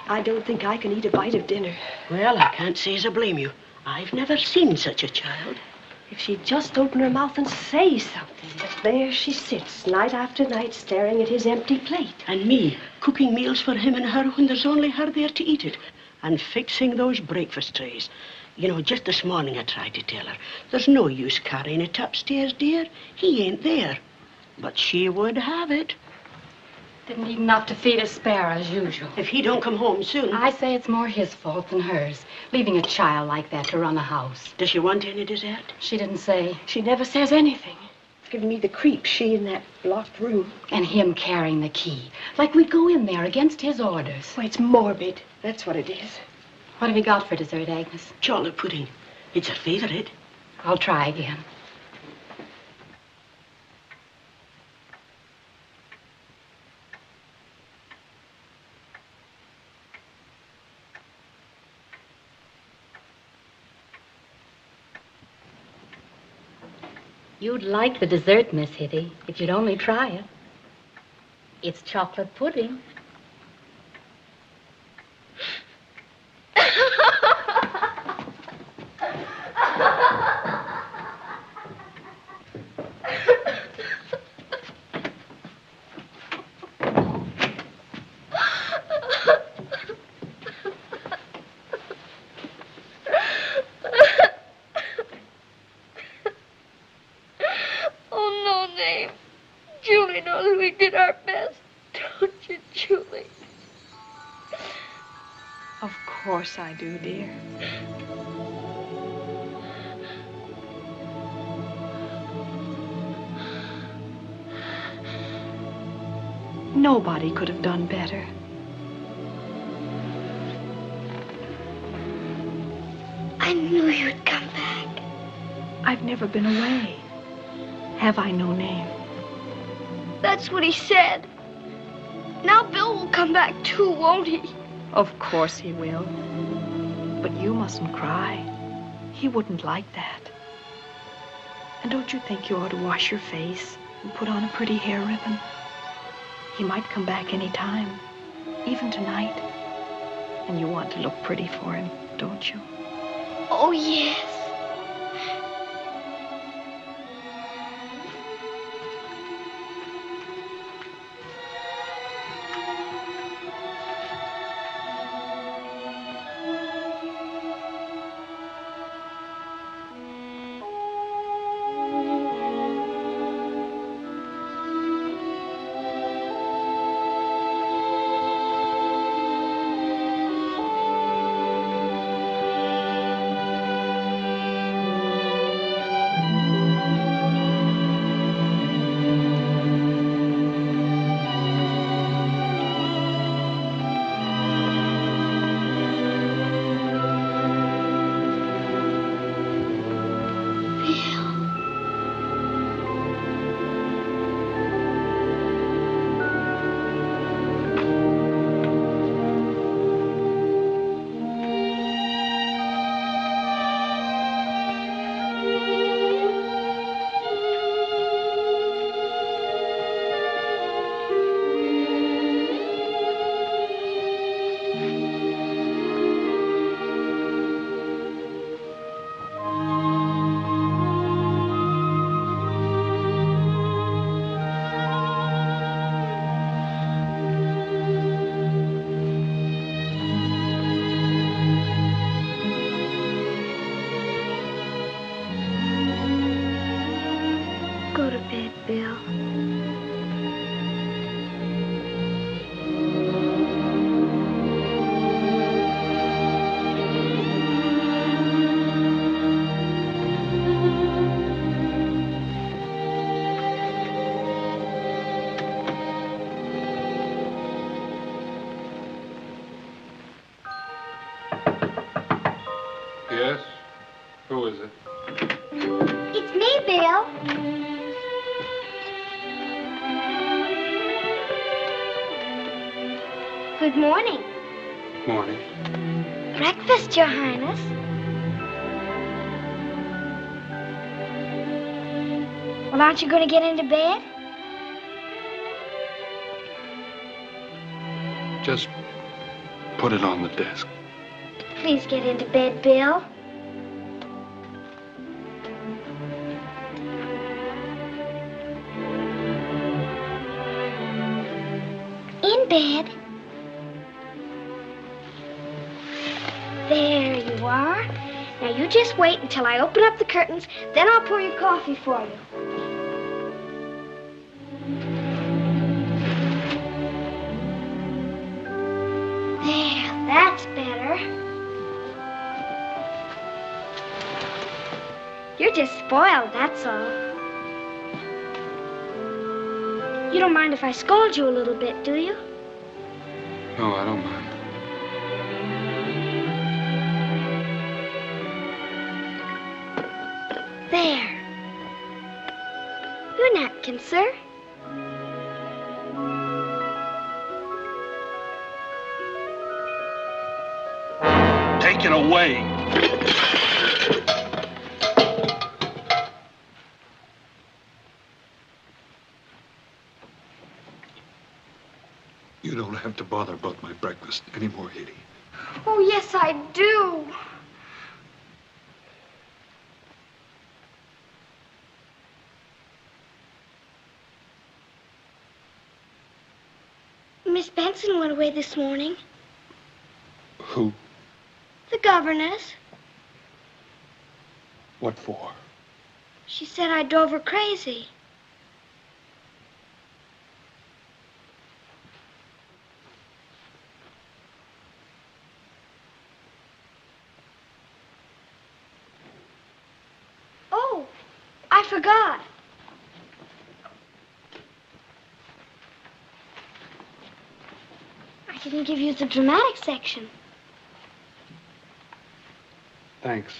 I don't think I can eat a bite of dinner. Well, I can't say as I blame you. I've never seen such a child. If she'd just open her mouth and say something. But there she sits, night after night, staring at his empty plate. And me, cooking meals for him and her when there's only her there to eat it. And fixing those breakfast trays. You know, just this morning I tried to tell her, there's no use carrying it upstairs, dear. He ain't there. But she would have it. Didn't eat enough to feed a sparrow, as usual. If he don't come home soon... I say it's more his fault than hers, leaving a child like that to run a house. Does she want any dessert? She didn't say. She never says anything. It's giving me the creeps, she in that locked room. And him carrying the key, like we'd go in there against his orders. Why, it's morbid. That's what it is. What have you got for dessert, Agnes? Chocolate pudding. It's her favorite. I'll try again. You'd like the dessert, Miss Hitty, if you'd only try it. It's chocolate pudding. Julie knows we did our best, don't you, Julie? Of course I do, dear. Nobody could have done better. I knew you'd come back. I've never been away. Have I no name? That's what he said. Now Bill will come back too, won't he? Of course he will. But you mustn't cry. He wouldn't like that. And don't you think you ought to wash your face and put on a pretty hair ribbon? He might come back any time, even tonight. And you want to look pretty for him, don't you? Oh, yes. Yes? Who is it? It's me, Bill. Good morning. Morning. Breakfast, Your Highness. Well, aren't you going to get into bed? Just put it on the desk. Please get into bed, Bill. In bed. There you are. Now you just wait until I open up the curtains, then I'll pour your coffee for you. You're just spoiled, that's all. You don't mind if I scold you a little bit, do you? No, I don't mind. There. Your napkin, sir. Take it away. You don't have to bother about my breakfast anymore, Hitty. Oh, yes, I do. Miss Benson went away this morning. Who? The governess. What for? She said I drove her crazy. Oh, I forgot. I didn't give you the dramatic section. Thanks.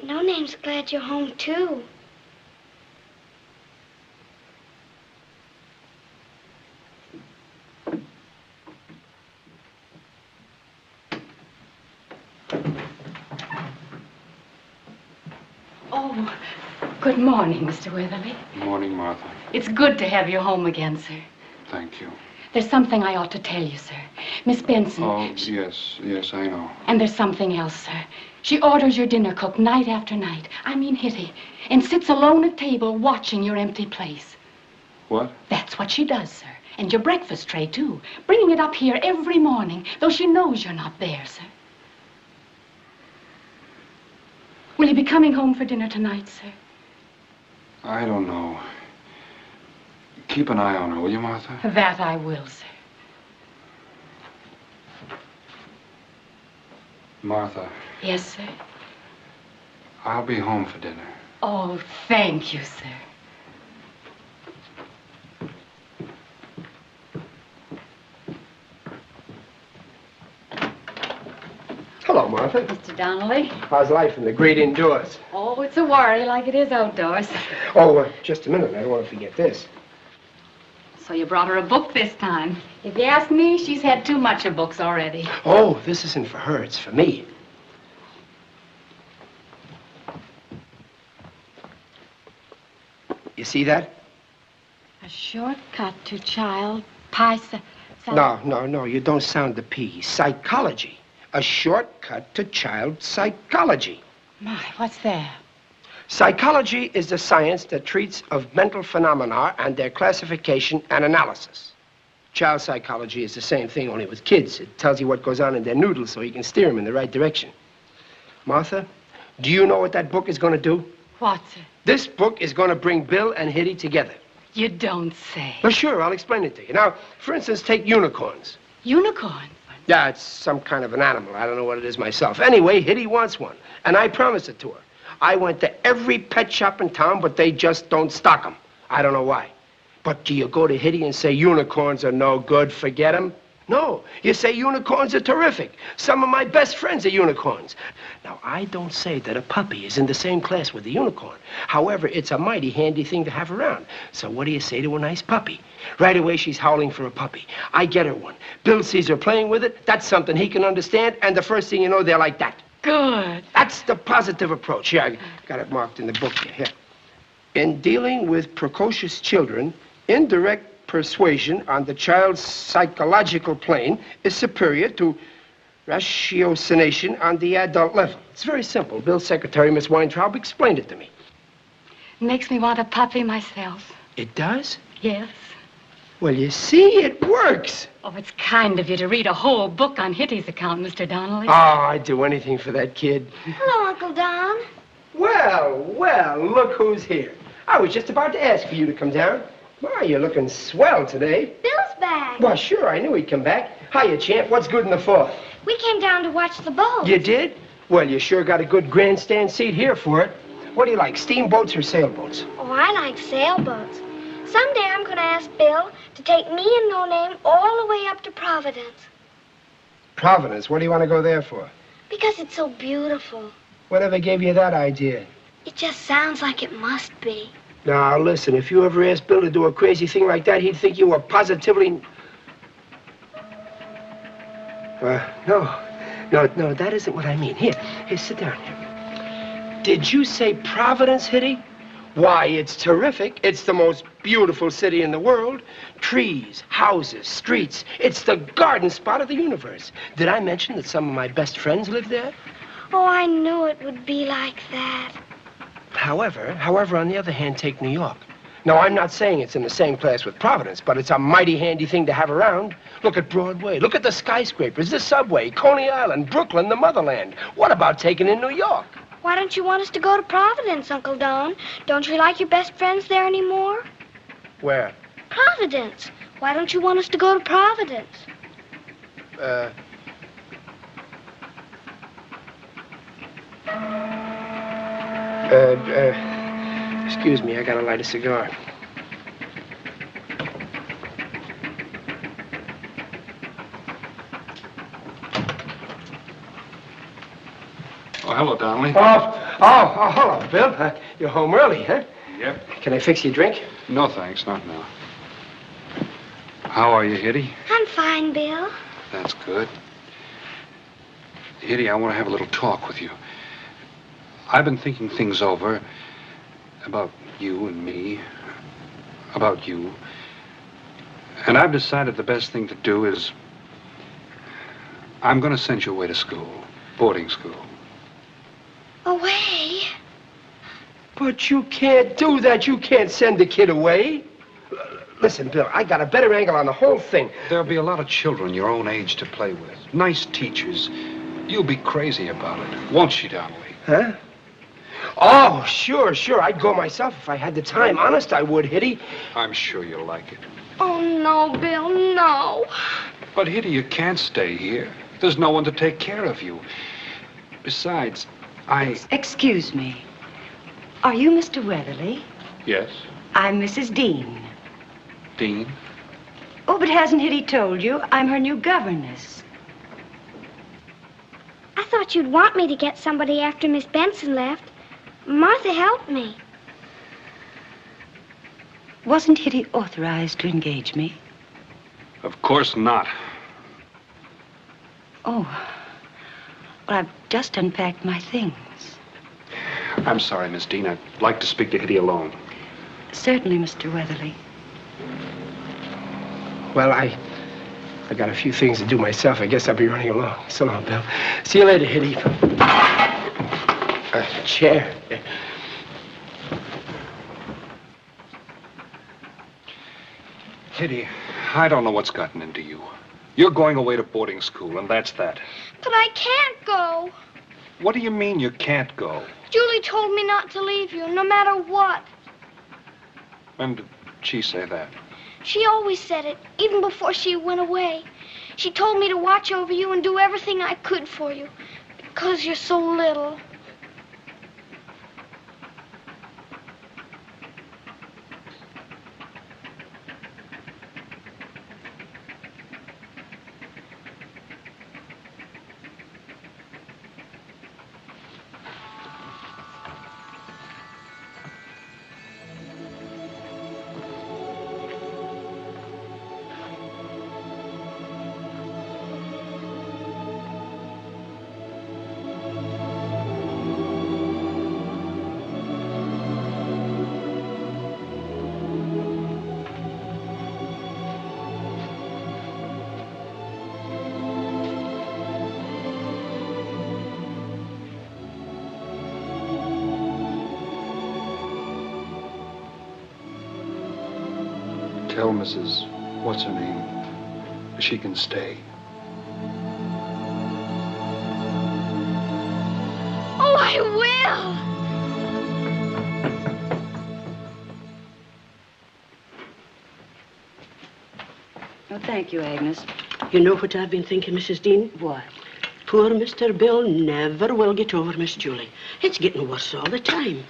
No Name's glad you're home, too. Oh, good morning, Mr. Weatherly. Good morning, Martha. It's good to have you home again, sir. Thank you. There's something I ought to tell you, sir. Miss Benson. Oh, yes, I know. And there's something else, sir. She orders your dinner cooked night after night. I mean Hitty. And sits alone at table watching your empty place. What? That's what she does, sir. And your breakfast tray, too. Bringing it up here every morning, though she knows you're not there, sir. Will you be coming home for dinner tonight, sir? I don't know. Keep an eye on her, will you, Martha? That I will, sir. Martha. Yes, sir? I'll be home for dinner. Oh, thank you, sir. Hello, Martha. Mr. Donnelly. How's life in the great indoors? Oh, it's a worry like it is outdoors. Oh, just a minute. I don't want to forget this. So you brought her a book this time. If you ask me, she's had too much of books already. Oh, this isn't for her. It's for me. You see that? A shortcut to child No, you don't sound the P. Psychology. A shortcut to child psychology. My, what's that? Psychology is the science that treats of mental phenomena and their classification and analysis. Child psychology is the same thing, only with kids. It tells you what goes on in their noodles so you can steer them in the right direction. Martha, do you know what that book is going to do? What's it? This book is going to bring Bill and Hitty together. You don't say. Well, sure, I'll explain it to you. Now, for instance, take unicorns. Unicorn? Yeah, it's some kind of an animal. I don't know what it is myself. Anyway, Hitty wants one, and I promised it to her. I went to every pet shop in town, but they just don't stock them. I don't know why. But do you go to Hitty and say unicorns are no good, forget them? No, you say unicorns are terrific. Some of my best friends are unicorns. Now, I don't say that a puppy is in the same class with a unicorn. However, it's a mighty handy thing to have around. So what do you say to a nice puppy? Right away, she's howling for a puppy. I get her one. Bill sees her playing with it. That's something he can understand. And the first thing you know, they're like that. Good. That's the positive approach. Here, I got it marked in the book here. In dealing with precocious children, indirect persuasion on the child's psychological plane is superior to ratiocination on the adult level. It's very simple. Bill's secretary, Miss Weintraub, explained it to me. Makes me want a puppy myself. It does? Yes. Well, you see, it works. Oh, it's kind of you to read a whole book on Hitty's account, Mr. Donnelly. Oh, I'd do anything for that kid. Hello, Uncle Don. Well, look who's here. I was just about to ask for you to come down. My, you're looking swell today. Bill's back. Well, sure, I knew he'd come back. Hiya, champ. What's good in the fourth? We came down to watch the boat. You did? Well, you sure got a good grandstand seat here for it. What do you like, steamboats or sailboats? Oh, I like sailboats. Someday I'm going to ask Bill to take me and No Name all the way up to Providence. Providence? What do you want to go there for? Because it's so beautiful. Whatever gave you that idea? It just sounds like it must be. Now, listen, if you ever asked Bill to do a crazy thing like that, he'd think you were positively... No, that isn't what I mean. Here, sit down here. Did you say Providence, Hitty? Why, it's terrific. It's the most beautiful city in the world. Trees, houses, streets. It's the garden spot of the universe. Did I mention that some of my best friends live there? Oh, I knew it would be like that. However, on the other hand, take New York. Now, I'm not saying it's in the same class with Providence, but it's a mighty handy thing to have around. Look at Broadway. Look at the skyscrapers, the subway, Coney Island, Brooklyn, the motherland. What about taking in New York? Why don't you want us to go to Providence, Uncle Don? Don't you like your best friends there anymore? Where? Providence. Why don't you want us to go to Providence? Excuse me, I gotta light a cigar. Oh, hello, Donnelly. Oh, hello, Bill. You're home early, huh? Yep. Can I fix you a drink? No, thanks, not now. How are you, Hitty? I'm fine, Bill. That's good. Hitty, I want to have a little talk with you. I've been thinking things over about you and me, about you. And I've decided the best thing to do is I'm going to send you away to school, boarding school. Away? But you can't do that. You can't send the kid away. Listen, Bill, I got a better angle on the whole thing. There'll be a lot of children your own age to play with. Nice teachers. You'll be crazy about it, won't she, Donnelly? Huh? Oh, sure. I'd go myself if I had the time. Honest, I would, Hitty. I'm sure you'll like it. Oh, no, Bill, no. But, Hitty, you can't stay here. There's no one to take care of you. Besides, Excuse me. Are you Mr. Weatherly? Yes? I'm Mrs. Dean. Dean? Oh, but hasn't Hitty told you? I'm her new governess. I thought you'd want me to get somebody after Miss Benson left. Martha helped me. Wasn't Hitty authorized to engage me? Of course not. Oh. Well, I've just unpacked my things. I'm sorry, Miss Dean. I'd like to speak to Hitty alone. Certainly, Mr. Weatherly. Well, I got a few things to do myself. I guess I'll be running along. So long, Bill. See you later, Hitty. Chair. Hitty, I don't know what's gotten into you. You're going away to boarding school, and that's that. But I can't go. What do you mean you can't go? Julie told me not to leave you, no matter what. When did she say that? She always said it, even before she went away. She told me to watch over you and do everything I could for you, because you're so little. Tell Mrs. What's-her-name she can stay. Oh, I will! Oh, thank you, Agnes. You know what I've been thinking, Mrs. Dean? What? Poor Mr. Bill never will get over Miss Julie. It's getting worse all the time.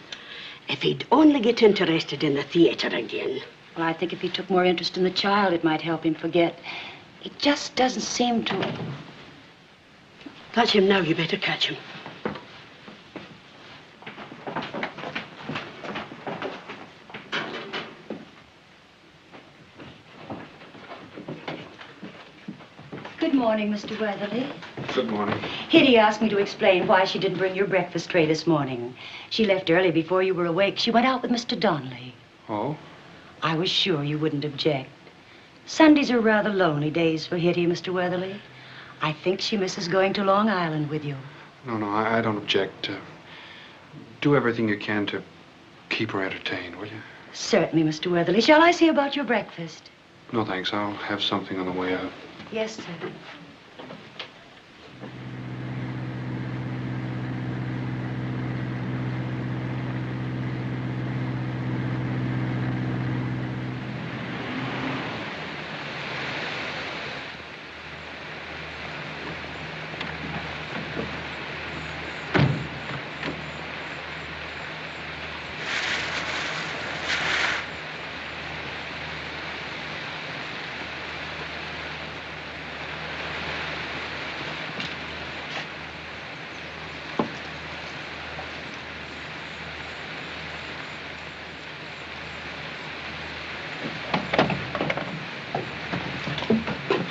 If he'd only get interested in the theater again. Well, I think if he took more interest in the child, it might help him forget. He just doesn't seem to... That's him now. You better catch him. Good morning, Mr. Weatherly. Good morning. Hitty asked me to explain why she didn't bring your breakfast tray this morning. She left early before you were awake. She went out with Mr. Donnelly. Oh? I was sure you wouldn't object. Sundays are rather lonely days for Hitty, Mr. Weatherly. I think she misses going to Long Island with you. No, I don't object. Do everything you can to keep her entertained, will you? Certainly, Mr. Weatherly. Shall I see about your breakfast? No, thanks. I'll have something on the way out. Yes, sir.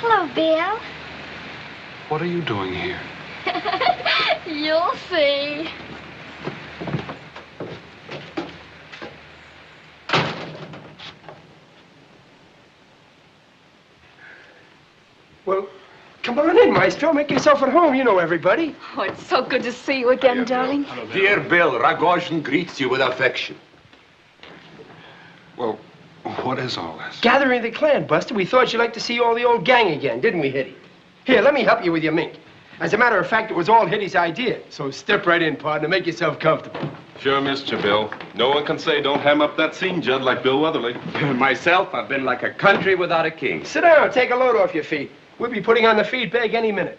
Hello, Bill. What are you doing here? You'll see. Well, come on in, Maestro. Make yourself at home. You know everybody. Oh, it's so good to see you again, darling. Dear Bill, Rogozhin greets you with affection. Well, what is all this? Gathering the clan, Buster. We thought you'd like to see all the old gang again, didn't we, Hitty? Here, let me help you with your mink. As a matter of fact, it was all Hitty's idea. So step right in, partner. Make yourself comfortable. Sure, Mr. Bill. No one can say don't ham up that scene, Judd, like Bill Weatherly. Myself, I've been like a country without a king. Sit down. Take a load off your feet. We'll be putting on the feed bag any minute.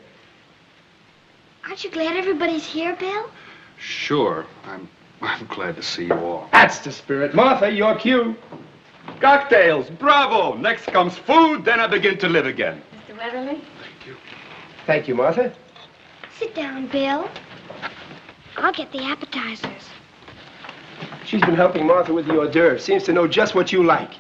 Aren't you glad everybody's here, Bill? Sure. I'm glad to see you all. That's the spirit. Martha, your cue. Cocktails, bravo. Next comes food, then I begin to live again. Mr. Weatherly? Thank you, Martha. Sit down, Bill. I'll get the appetizers. She's been helping Martha with the hors d'oeuvres. Seems to know just what you like.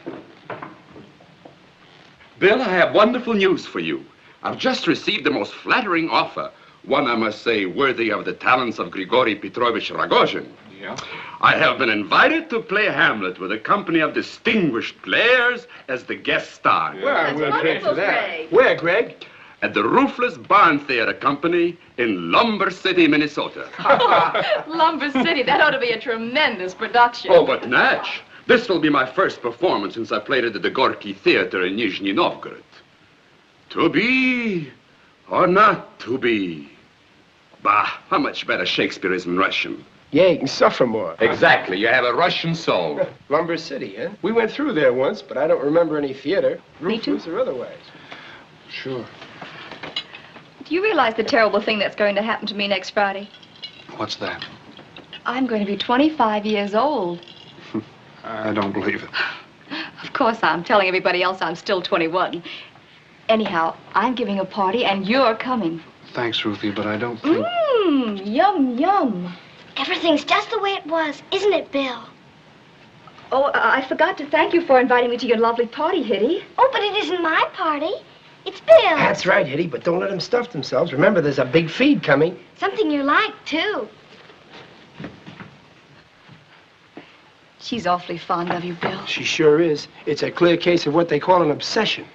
Bill, I have wonderful news for you. I've just received the most flattering offer. One, I must say, worthy of the talents of Grigory Petrovich Rogozhin. Yeah? I have been invited to play Hamlet with a company of distinguished players as the guest star. Well, we'll pay for that. Where, Greg? At the Roofless Barn Theater Company in Lumber City, Minnesota. Lumber City, that ought to be a tremendous production. Oh, but Natch, this will be my first performance since I played at the Gorky Theater in Nizhny Novgorod. To be or not to be? Bah, how much better Shakespeare is in Russian. Yeah, you can suffer more. Exactly, you have a Russian soul. Lumber City, huh? We went through there once, but I don't remember any theater. Roofless or otherwise. Sure. Do you realize the terrible thing that's going to happen to me next Friday? What's that? I'm going to be 25 years old. I don't believe it. Of course, I'm telling everybody else I'm still 21. Anyhow, I'm giving a party and you're coming. Thanks, Ruthie, but I don't think... Yum, yum. Everything's just the way it was, isn't it, Bill? Oh, I forgot to thank you for inviting me to your lovely party, Hitty. Oh, but it isn't my party. It's Bill. That's right, Hitty, but don't let them stuff themselves. Remember, there's a big feed coming. Something you like, too. She's awfully fond of you, Bill. She sure is. It's a clear case of what they call an obsession.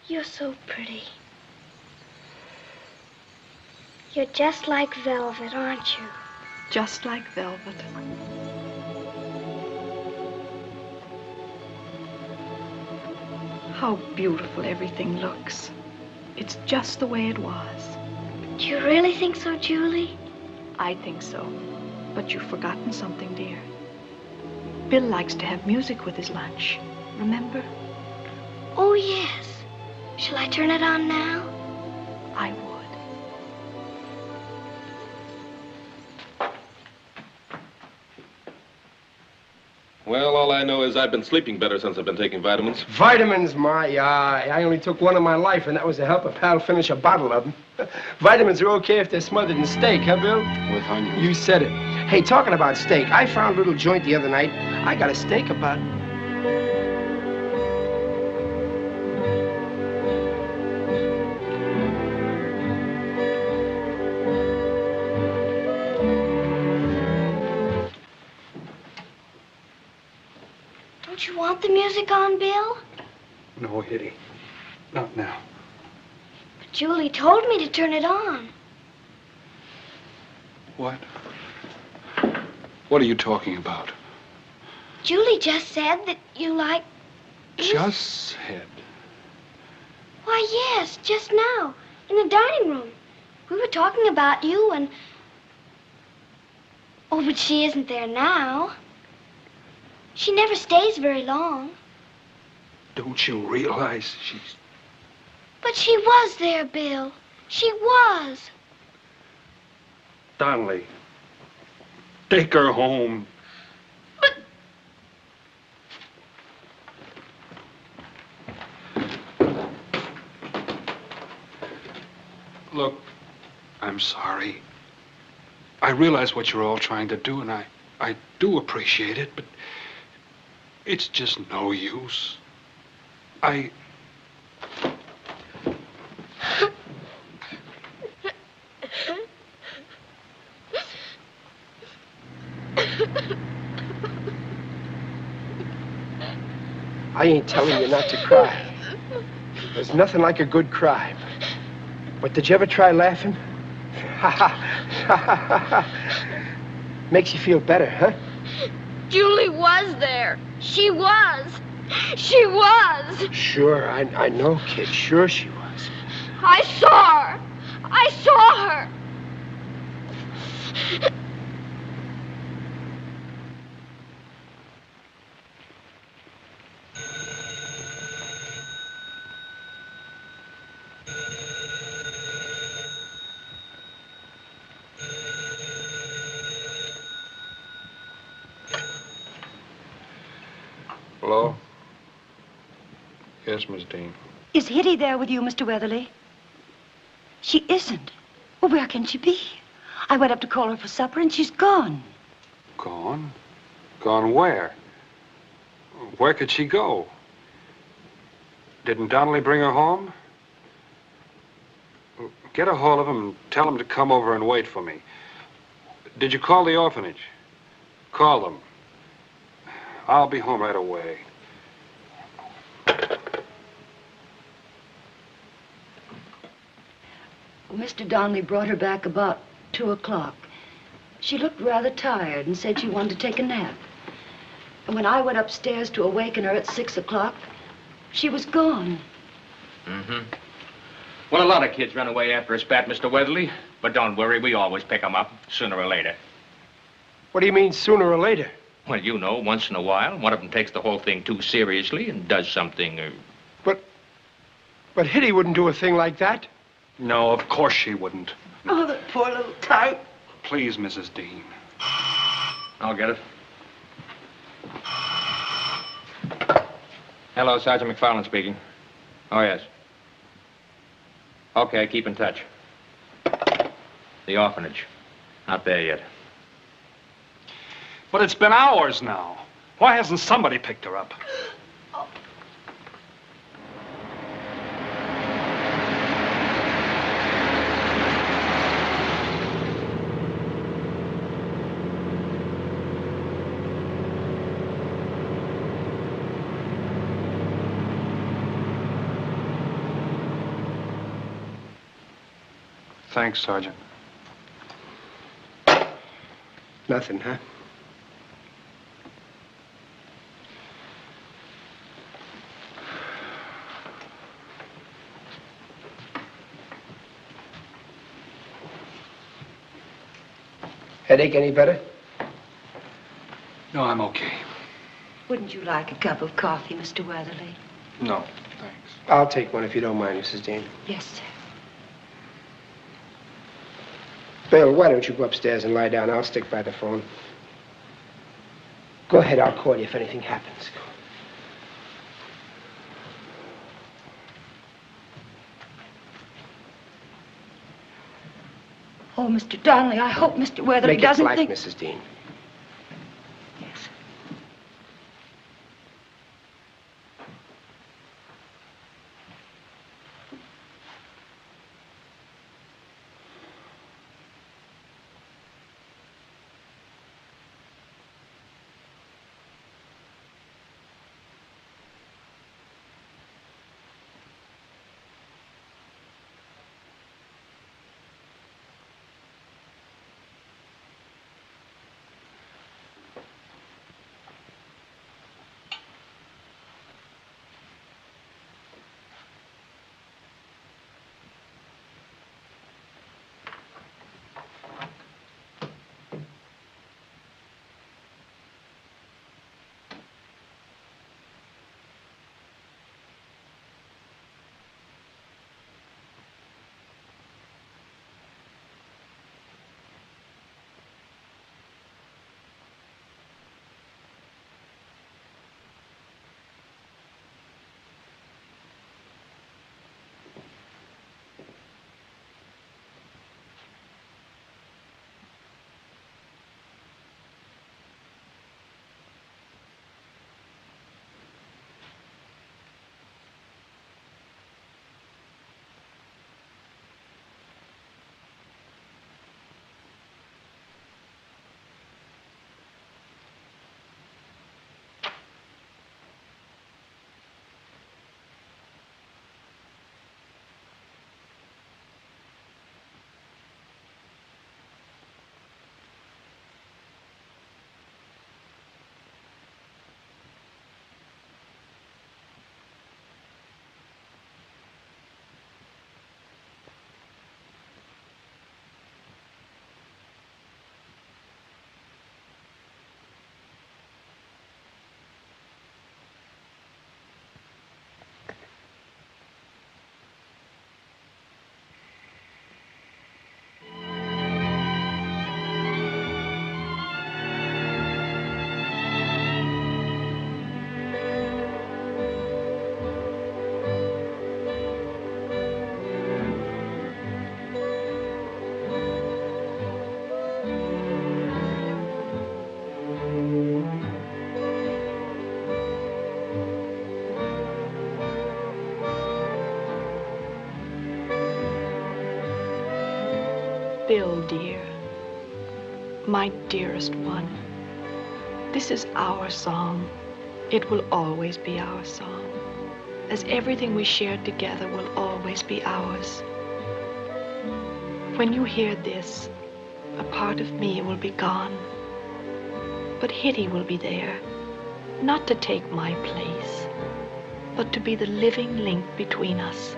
You're so pretty. You're just like velvet, aren't you? Just like velvet. How beautiful everything looks. It's just the way it was. Do you really think so, Julie? I think so. But you've forgotten something, dear. Bill likes to have music with his lunch. Remember? Oh, yes. Shall I turn it on now? I would. Well, all I know is I've been sleeping better since I've been taking vitamins. Vitamins, I only took one in my life, and that was to help a pal finish a bottle of them. Vitamins are okay if they're smothered in steak, huh, Bill? With onions. You said it. Hey, talking about steak, I found a little joint the other night. I got a steak about... Don't you want the music on, Bill? No, Hitty. Not now. But Julie told me to turn it on. What? What are you talking about? Julie just said that you like... Just said. Why, yes, just now, in the dining room. We were talking about you and... Oh, but she isn't there now. She never stays very long. Don't you realize she's... But she was there, Bill. She was. Donnelly, take her home. Look, I'm sorry. I realize what you're all trying to do, and I do appreciate it, but it's just no use. I ain't telling you not to cry. There's nothing like a good cry. But did you ever try laughing? Makes you feel better, huh? Julie was there. She was. She was. Sure, I know, kid. Sure she was. I saw her. I saw her. Hello? Yes, Miss Dean. Is Hitty there with you, Mr. Weatherly? She isn't. Well, where can she be? I went up to call her for supper, and she's gone. Gone? Gone where? Where could she go? Didn't Donnelly bring her home? Get a hold of him and tell him to come over and wait for me. Did you call the orphanage? Call them. I'll be home right away. Mr. Donnelly brought her back about 2 o'clock. She looked rather tired and said she wanted to take a nap. And when I went upstairs to awaken her at 6 o'clock, she was gone. Mm-hmm. Well, a lot of kids run away after a spat, Mr. Weatherly. But don't worry, we always pick them up, sooner or later. What do you mean, sooner or later? Well, you know, once in a while, one of them takes the whole thing too seriously and does something, But Hitty wouldn't do a thing like that. No, of course she wouldn't. Oh, the poor little tyke. Please, Mrs. Dean. I'll get it. Hello, Sergeant McFarland speaking. Oh, yes. Okay, keep in touch. The orphanage. Not there yet. But it's been hours now. Why hasn't somebody picked her up? Thanks, Sergeant. Nothing, huh? Headache any better? No, I'm okay. Wouldn't you like a cup of coffee, Mr. Weatherly? No, thanks. I'll take one if you don't mind, Mrs. Dean. Yes, sir. Bill, why don't you go upstairs and lie down? I'll stick by the phone. Go ahead, I'll call you if anything happens. Oh, Mr. Donnelly, I hope Mr. Weatherly doesn't Make it think... black, Mrs. Dean. Yes. Bill, dear, my dearest one, this is our song. It will always be our song, as everything we shared together will always be ours. When you hear this, a part of me will be gone, but Hitty will be there, not to take my place, but to be the living link between us.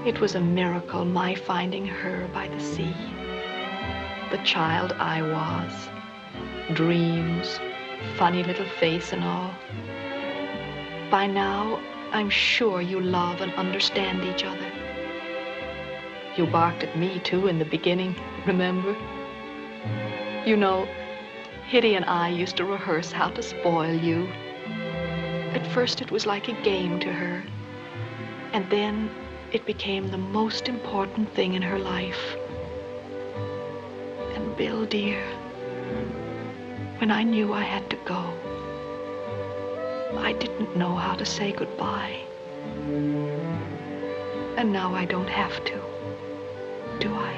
It was a miracle, my finding her by the sea. The child I was, dreams, funny little face and all. By now, I'm sure you love and understand each other. You barked at me, too, in the beginning, remember? You know, Hitty and I used to rehearse how to spoil you. At first, it was like a game to her. And then, it became the most important thing in her life. And Bill, dear, when I knew I had to go, I didn't know how to say goodbye. And now I don't have to, do I?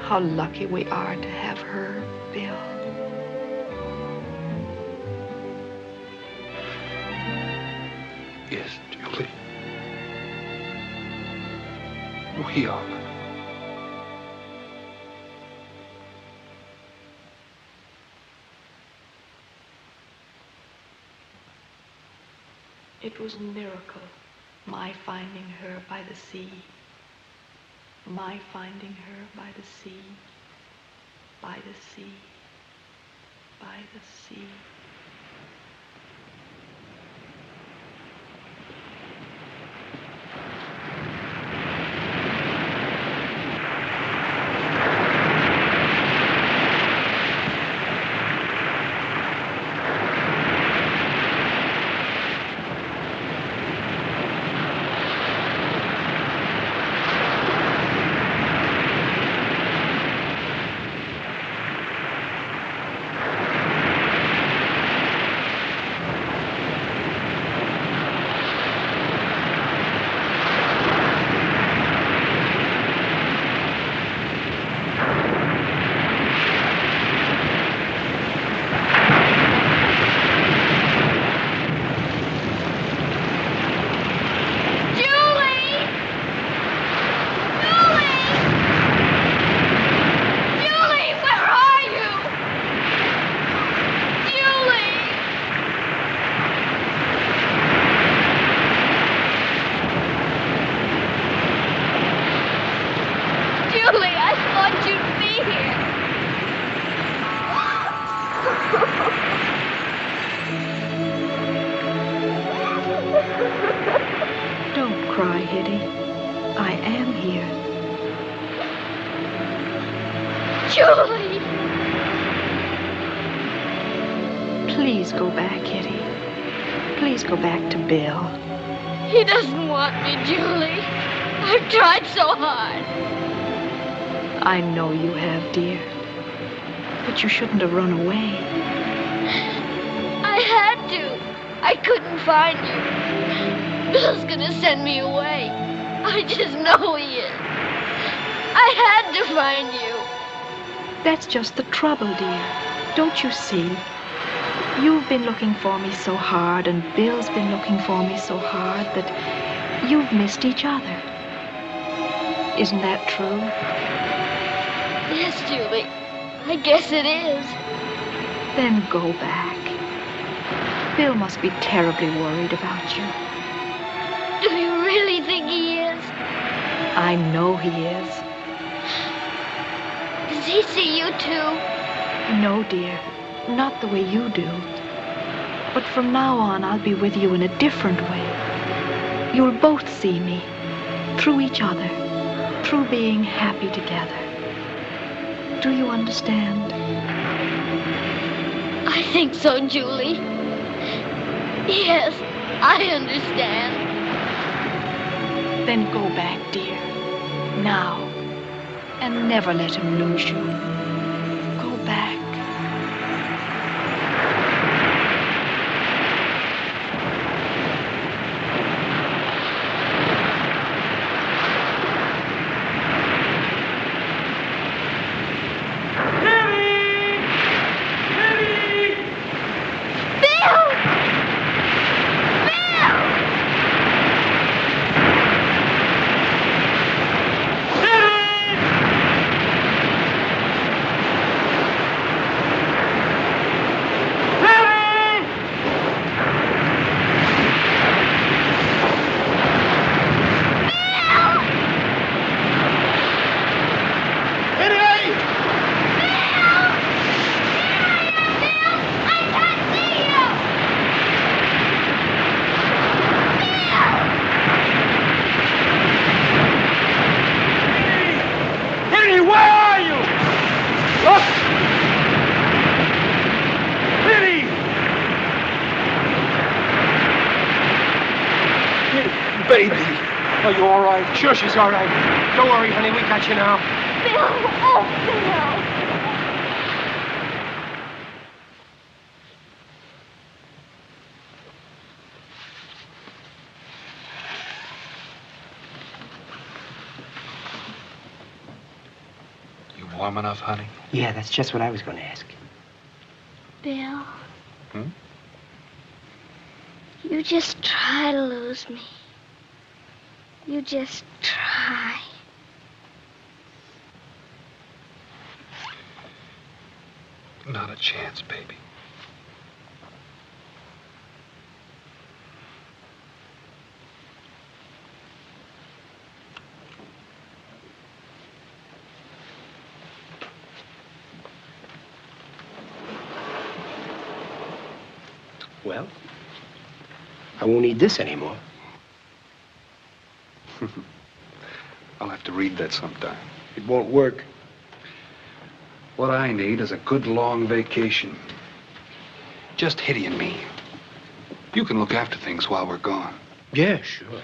How lucky we are to have her, Bill. Yes, Julie. We are. It was a miracle, my finding her by the sea. My finding her by the sea, by the sea, by the sea. Don't cry, Hitty. I am here. Julie! Please go back, Hitty. Please go back to Bill. He doesn't want me, Julie. I've tried so hard. I know you have, dear. But you shouldn't have run away. I had to. I couldn't find you. Bill's gonna send me away. I just know he is. I had to find you. That's just the trouble, dear. Don't you see? You've been looking for me so hard, and Bill's been looking for me so hard that you've missed each other. Isn't that true? Yes, Julie. I guess it is. Then go back. Bill must be terribly worried about you. Do you really think he is? I know he is. Does he see you too? No, dear. Not the way you do. But from now on, I'll be with you in a different way. You'll both see me. Through each other. Through being happy together. Do you understand? I think so, Julie. Yes, I understand. Then go back, dear. Now. And never let him lose you. Go back. Are you all right? Sure, she's all right. Don't worry, honey. We got you now. Bill! Oh, Bill! You warm enough, honey? Yeah, that's just what I was going to ask. Bill. Hmm? You just try to lose me. You just try. Not a chance, baby. Well, I won't need this anymore. I'll have to read that sometime. It won't work. What I need is a good long vacation. Just Hitty and me. You can look after things while we're gone. Yeah, sure.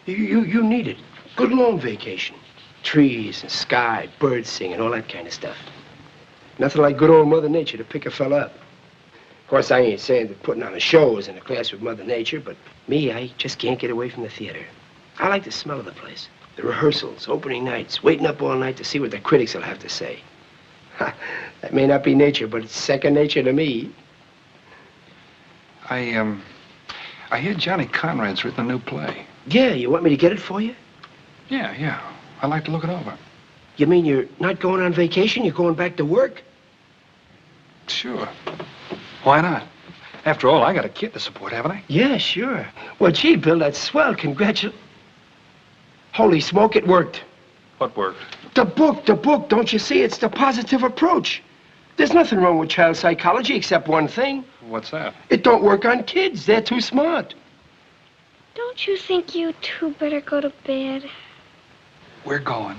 You need it. Good long vacation. Trees and sky, birds singing, all that kind of stuff. Nothing like good old Mother Nature to pick a fella up. Of course, I ain't saying that putting on a show is in a class with Mother Nature, but me, I just can't get away from the theater. I like the smell of the place. The rehearsals, opening nights, waiting up all night to see what the critics will have to say. Ha, that may not be nature, but it's second nature to me. I hear Johnny Conrad's written a new play. Yeah, you want me to get it for you? Yeah. I'd like to look it over. You mean you're not going on vacation? You're going back to work? Sure. Why not? After all, I got a kid to support, haven't I? Yeah, sure. Well, gee, Bill, that's swell. Holy smoke, it worked. What worked? The book. Don't you see? It's the positive approach. There's nothing wrong with child psychology except one thing. What's that? It don't work on kids. They're too smart. Don't you think you two better go to bed? We're going.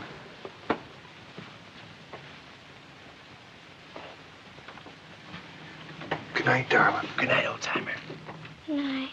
Good night, darling. Good night, old timer. Good night.